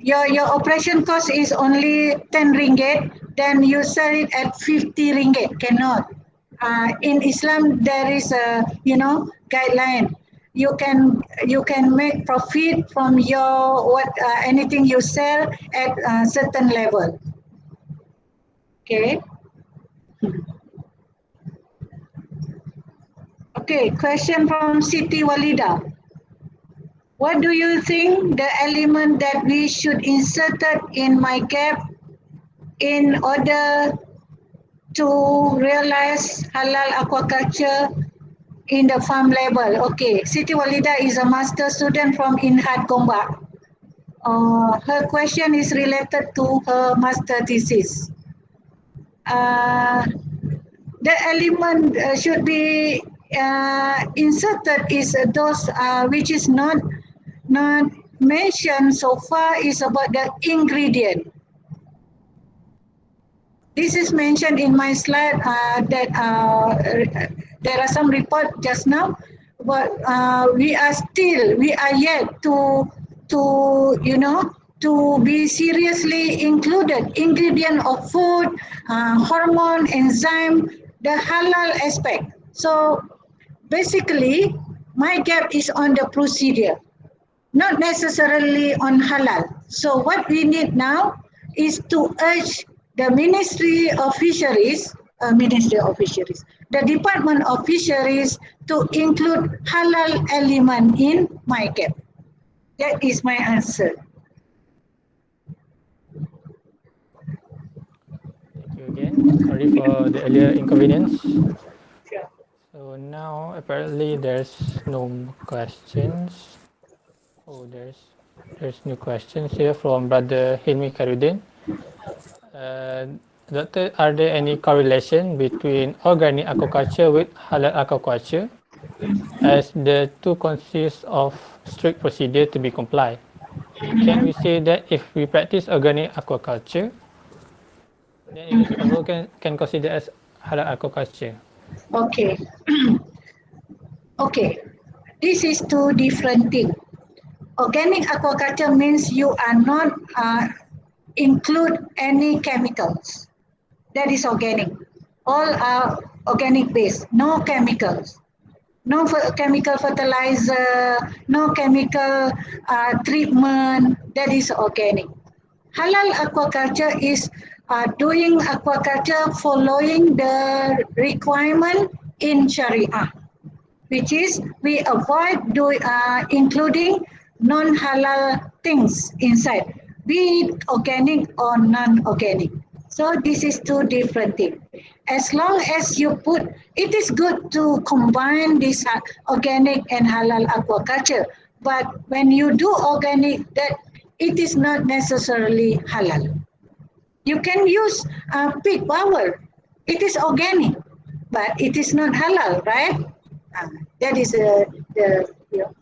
Your operation cost is only 10 ringgit, then you sell it at 50 ringgit. Cannot. In Islam, there is a guideline. You can make profit from your anything you sell at a certain level. Okay. Okay. Question from Siti Walida. What do you think the element that we should insert in my gap in order to realize halal aquaculture in the farm level? Okay, Siti Walida is a master student from Inhart Gombak. Her question is related to her master thesis. The element should be inserted is those which is not mentioned so far is about the ingredient. This is mentioned in my slide that there are some report just now, but we are yet to be seriously included ingredient of food, hormone, enzyme, the halal aspect. So basically, my gap is on the procedure, not necessarily on halal. So what we need now is to urge the the Department of Fisheries to include halal element in my gap. That is my answer. Thank you again. Sorry for the earlier inconvenience. So now apparently there's no questions. Oh, there's new questions here from Brother Hilmi Karudin. Doctor, are there any correlation between organic aquaculture with halal aquaculture, as the two consist of strict procedure to be complied? Can we say that if we practice organic aquaculture, then it is also can consider as halal aquaculture? Okay. Okay. This is two different things. Organic aquaculture means you are not include any chemicals. That is organic. All are organic based, no chemicals. No chemical fertilizer, no chemical treatment. That is organic. Halal aquaculture is doing aquaculture following the requirement in Sharia, which is we avoid including non-halal things inside, be it organic or non-organic. So this is two different things. As long as you put, it is good to combine this organic and halal aquaculture, but when you do organic, that it is not necessarily halal. You can use pig power. It is organic, but it is not halal, right? That is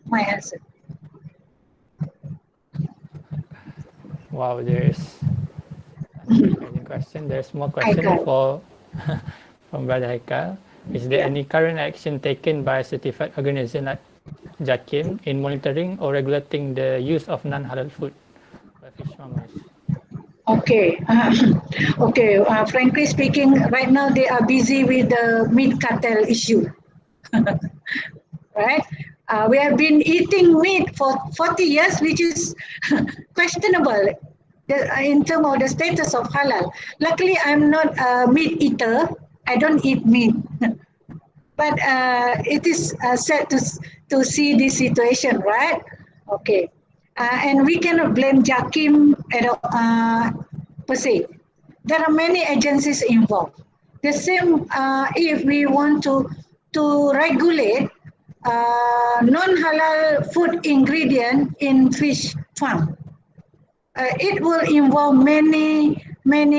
my answer. Wow, there's any question. There's more question for from Brother Haikal. Is there any current action taken by certified organization like JAKIM in monitoring or regulating the use of non-halal food by fish farmers? Okay. Okay. Frankly speaking, right now they are busy with the meat cartel issue. Right? We have been eating meat for 40 years, which is questionable in terms of the status of halal. Luckily, I'm not a meat eater. I don't eat meat. But it is sad to see this situation, right? Okay. And we cannot blame Jakim per se. There are many agencies involved. The same if we want to regulate non-halal food ingredient in fish farm. It will involve many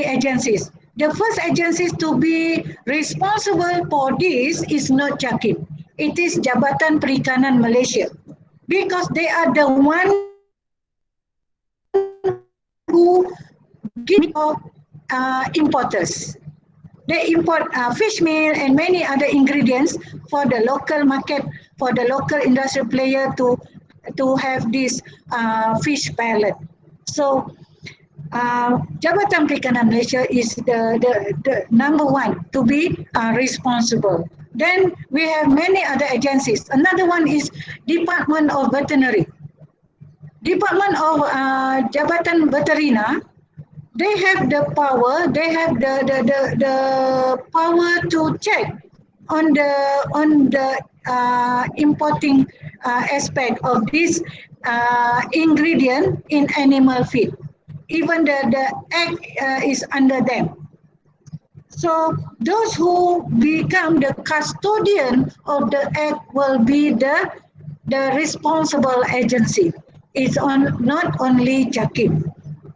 agencies. The first agencies to be responsible for this is not Jakim. It is Jabatan Perikanan Malaysia, because they are the one who give importers. They import fish meal and many other ingredients for the local market, for the local industrial player to have this fish pellet. So Jabatan Perikanan Malaysia is the number one to be responsible. Then we have many other agencies. Another one is Department of Veterinary. Department of Jabatan Veterina, they have the power, they have the power to check on the importing aspect of this ingredient in animal feed. Even the egg is under them. So those who become the custodian of the egg will be the responsible agency. It's on not only Jakim.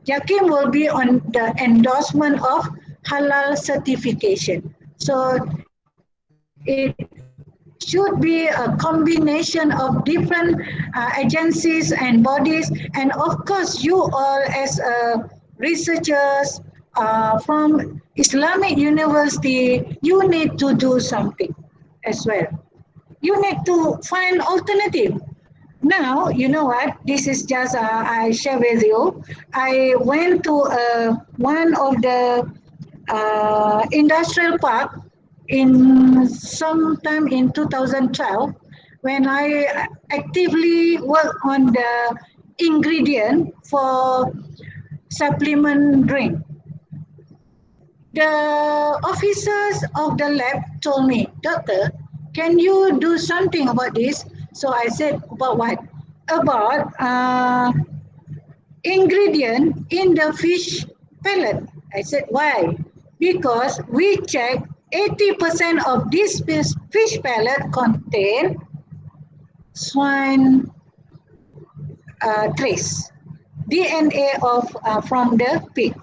Jakim will be on the endorsement of halal certification. So it should be a combination of different agencies and bodies, and of course you all as researchers from Islamic University, you need to do something as well. You need to find alternative. Now, you know what? This is just I share with you. I went to one of the industrial park in sometime in 2012 when I actively work on the ingredient for supplement drink. The officers of the lab told me, "Doctor, can you do something about this?" So I said, "About what?" About ingredient in the fish pellet. I said, "Why?" Because we check 80% of this fish pellet contain swine trace, DNA of from the pig.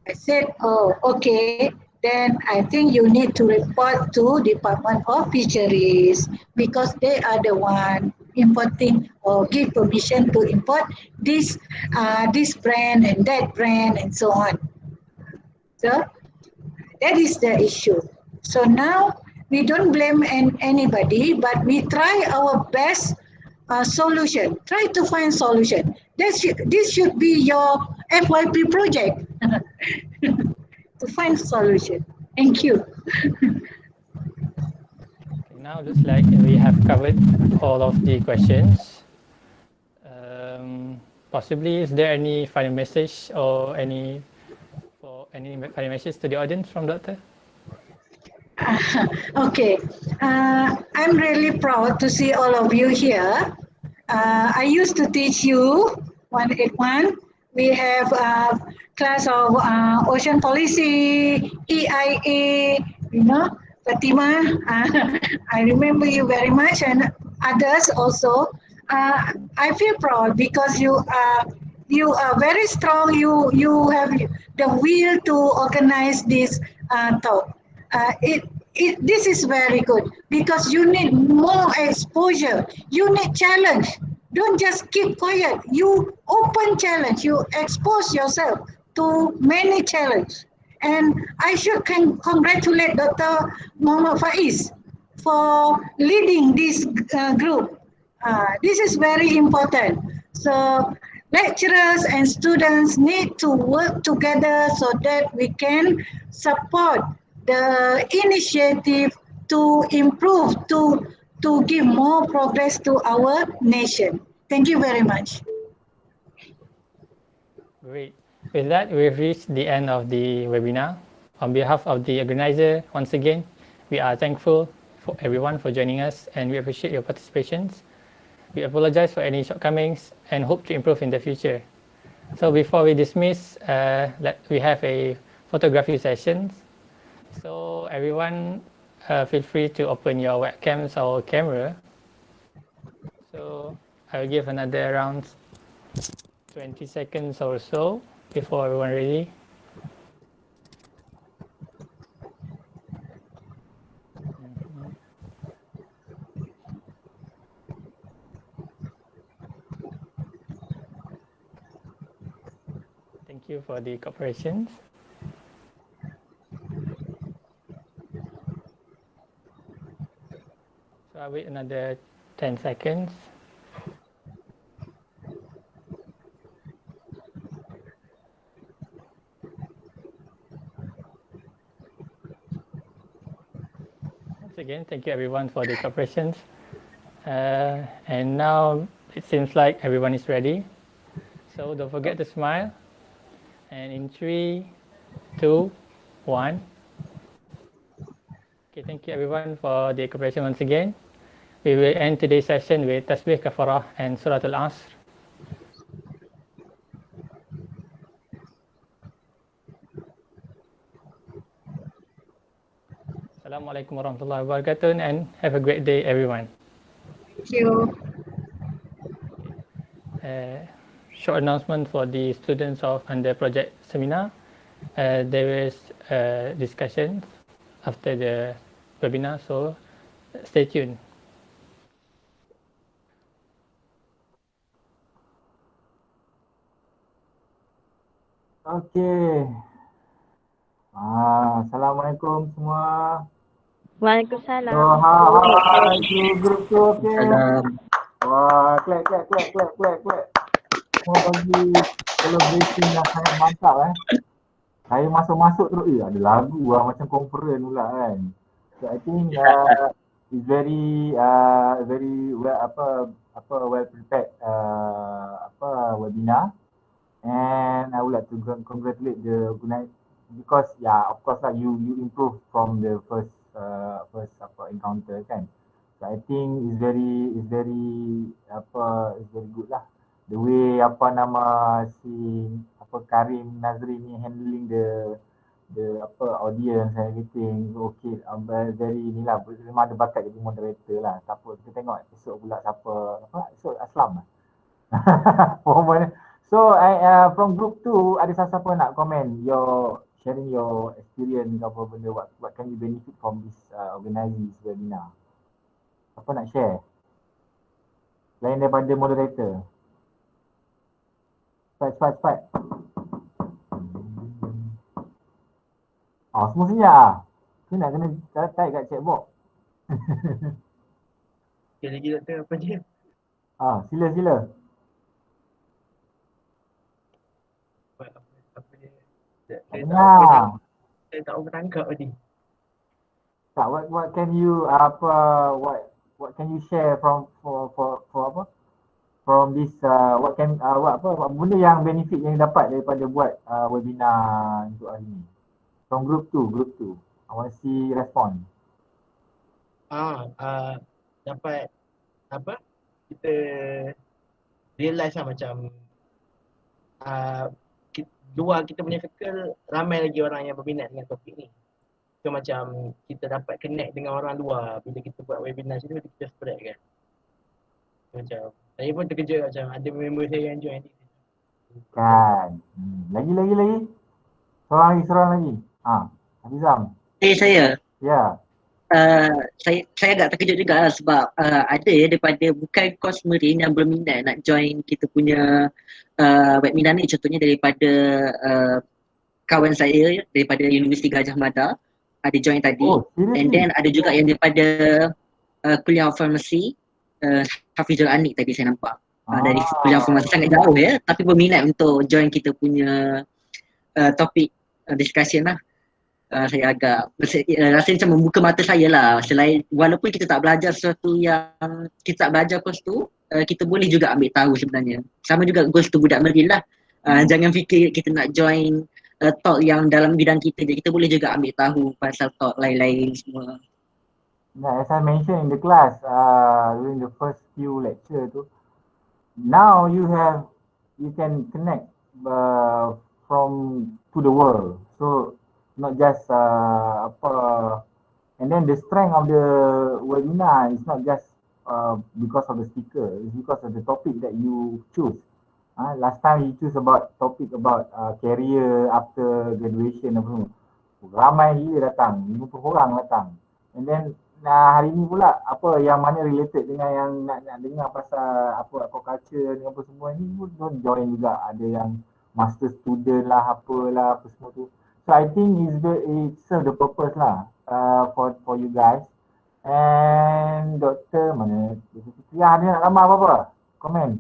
I said, "Oh, okay. Then I think you need to report to Department of Fisheries because they are the one importing or give permission to import this this brand and that brand and so on." So that is the issue. So now we don't blame anybody, but we try our best solution. Try to find solution. This should be your FYP project to find solution. Thank you. Now looks like we have covered all of the questions. Possibly, is there any final message or any final message to the audience from Doctor? Okay, I'm really proud to see all of you here. I used to teach you 181. We have a class of ocean policy, EIA, you know, Fatima. I remember you very much, and others also. I feel proud because you are very strong. You have the will to organize this talk. This is very good because you need more exposure. You need challenge. Don't just keep quiet. You open challenge. You expose yourself to many challenge. And I should congratulate Dr. Muhammad Faiz for leading this group. This is very important. So lecturers and students need to work together so that we can support the initiative to improve, to give more progress to our nation. Thank you very much. Great. With that, we've reached the end of the webinar. On behalf of the organizer, once again, we are thankful for everyone for joining us and we appreciate your participations. We apologize for any shortcomings and hope to improve in the future. So before we dismiss, we have a photography session. So everyone feel free to open your webcams or camera. So I'll give another around 20 seconds or so before everyone ready. Thank you for the cooperation. So I'll wait another 10 seconds. Once again, thank you everyone for the cooperation. And now it seems like everyone is ready. So don't forget to smile. And in 3, 2, 1. Okay, thank you everyone for the cooperation once again. We will end today's session with Tasbih Kafarah and Surah Al-Asr. Assalamualaikum warahmatullahi wabarakatuh and have a great day everyone. Thank you. Short announcement for the students of under project seminar. There is discussion after the webinar, so stay tuned. Okay. Assalamualaikum semua. Waalaikumsalam. So, hi to group tu, okay. Salam. Wah, clap. Semua bagi celebration yang sangat mantap Saya masuk terus, ada lagu macam conference pula kan. So I think it's very well well prepared webinar. And I would like to congratulate the organizer because of course you improve from the first encounter kan. So I think it's very good lah. The way Karim Nazri ni handling the audience and everything okay, very ni lah, memang ada bakat jadi moderator lah. Siapa kita tengok esok pula esok Aslam so from group 2 ada siapa nak komen sharing your experience apa benda, what can you benefit from this organizing this webinar? Apa nak share lain daripada moderator? Cepat. Semua senyap. Kita nak kena type kat chat box. Okay, lagi doktor apa dia? Sila. Apa dia? Saya tak bertangkap tadi. Tak, what can you what can you share from from this what benda yang benefit yang dapat daripada buat webinar untuk hari ni? From group 2. I want to see respond. Dapat apa? Kita realize lah macam luar kita punya circle ramai lagi orang yang berminat dengan topik ni. So macam kita dapat connect dengan orang luar bila kita buat webinar macam tu, kita spread kan. Macam saya pun terkejut macam ada member saya yang join ni. Kan. Lagi. Seorang lagi. Hafizam. Saya. Ya. Saya agak terkejut juga sebab ada daripada bukan kos marine yang berminat nak join kita punya webinar ni, contohnya daripada kawan saya daripada Universiti Gajah Mada ada join tadi, and then ada juga yang daripada kuliah farmasi Hafizul Anik tadi saya nampak. Dari kuliah formasi sangat jauh ya, tapi berminat untuk join kita punya topik discussion lah. Saya agak rasa macam membuka mata saya lah. Selain walaupun kita tak belajar sesuatu yang kita tak belajar course tu, kita boleh juga ambil tahu sebenarnya. Sama juga goals tu budak meril lah. Jangan fikir kita nak join talk yang dalam bidang kita je. Kita boleh juga ambil tahu pasal talk lain-lain semua. As I mentioned in the class during the first few lecture tu, now you can connect from to the world. So not just and then the strength of the webinar is not just because of the speaker, it's because of the topic that you choose. Last time you choose about topic about career after graduation apa semua. Ramai gila datang, 50 orang datang. And then hari ni pula apa yang mana related dengan yang nak dengar pasal apa aquaculture ni apa semua ni pun join juga. Ada yang master student lah apalah apa semua tu. So I think it serve the purpose lah for you guys. And doktor mana? Ya, dia nak tambah apa-apa? Komen.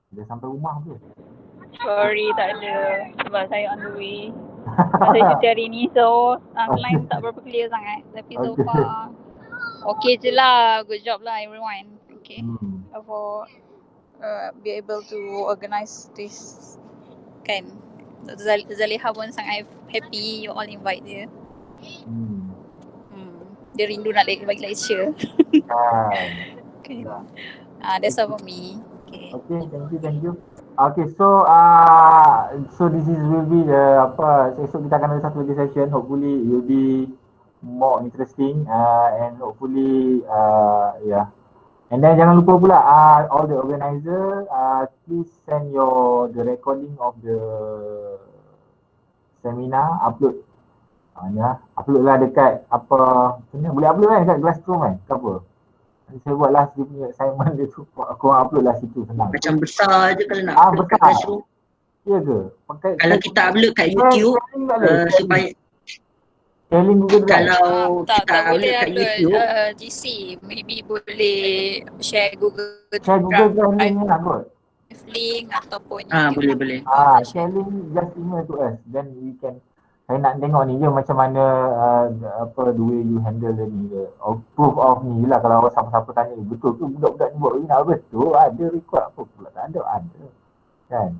Dah sampai rumah ke? Sorry, tak ada. Sebab saya on the way. Saya cuti hari ni, so line tak berapa clear sangat. Tapi so far, okay je lah. Good job lah everyone. Okay. For be able to organize this. Kan. Dr. Zaleha pun sangat happy you all invite dia. Dia rindu nak bagi lecture. Okay. That's all for me. Okay. Okay, thank you. Okay, so this will be the esok kita akan ada satu lagi session. Hopefully it will be more interesting and hopefully and then jangan lupa pula all the organizer please send the recording of the seminar, upload upload lah dekat boleh upload kan dekat Classroom kan ke apa. Saya buat last dia punya assignment dia tu, aku upload lah situ senang. Macam besar je kalau nak upload kat Classroom. Ya ke? Kalau kita upload kat YouTube supaya sharing Google Drive. Kalau tak kita boleh kat upload YouTube GC, maybe boleh share Google Drive ni lah kot. link ataupun boleh. Share link, just email to us, then we can. Saya nak tengok ni je macam mana the way you handle ni je. Proof of ni lah kalau siapa-siapa tanya betul ke budak-budak ni buat webinar betul, ada record apa pula tak ada kan.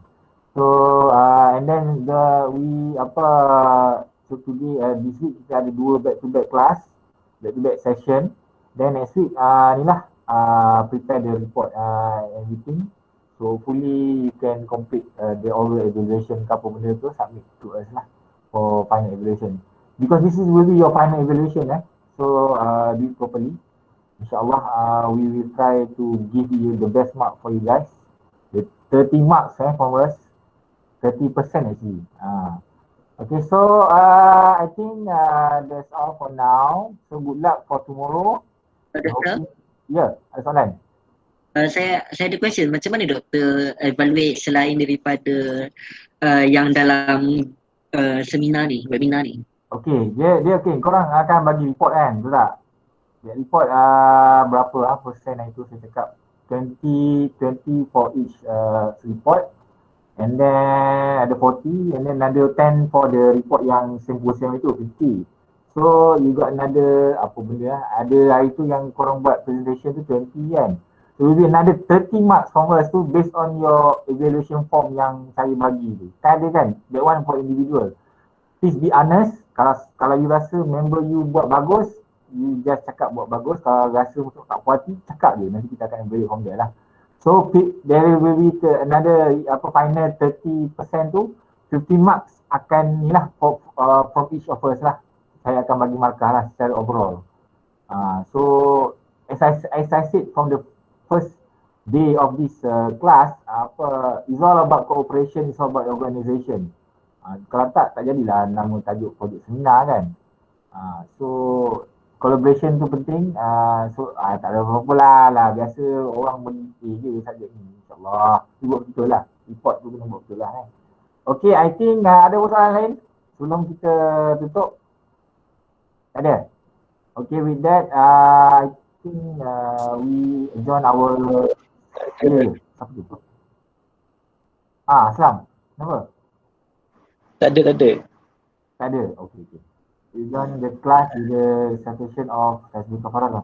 So and then so today this week kita ada 2 back-to-back class, back-to-back session. Then next week ni lah prepare the report everything. So hopefully you can complete the oral evaluation ke apa benda tu, submit to us lah for final evaluation. Because this will be your final evaluation so do it properly. InsyaAllah we will try to give you the best mark for you guys. The 30 marks from us, 30% actually. Okay, so I think that's all for now. So good luck for tomorrow. Doktor? Ya, ada soalan? Saya ada question. Macam mana doktor evaluate selain daripada yang dalam seminar ni, webinar ni? Okay, dia okay. Korang akan bagi report kan, betul tak? Dia report berapa persen itu saya cakap 20 for each report, and then ada 40, and then another 10 for the report yang symposium itu 50. So you got another apa benda ada hari tu yang korang buat presentation tu 20 kan. So will be another 30 marks from us tu based on your evaluation form yang saya bagi tu. Tak ada kan? That one for individual. Please be honest. Kalau you rasa member you buat bagus, you just cakap buat bagus. Kalau rasa untuk tak puas hati, cakap je. Nanti kita akan evaluate from there lah. So there will be another final 30% tu, 15 marks akan ni lah from each of us lah. Saya akan bagi markah lah secara overall. So as I said from the first day of this class, it's all about cooperation, it's all about organization. Kalau tak jadilah nama tajuk projek seminar kan. So collaboration tu penting. So tak ada apa-apa lah. Biasa orang berhenti je subjek ni. InsyaAllah buat betul lah. Report tu kena buat betul lah kan. Okay, I think ada soalan lain sebelum kita tutup? Tak ada? Okay, with that think we join our siapa tu? Aslam. Kenapa? Tak ada. Tak ada. Okay. We join the class with the citation of Tasbih Kafarah lah.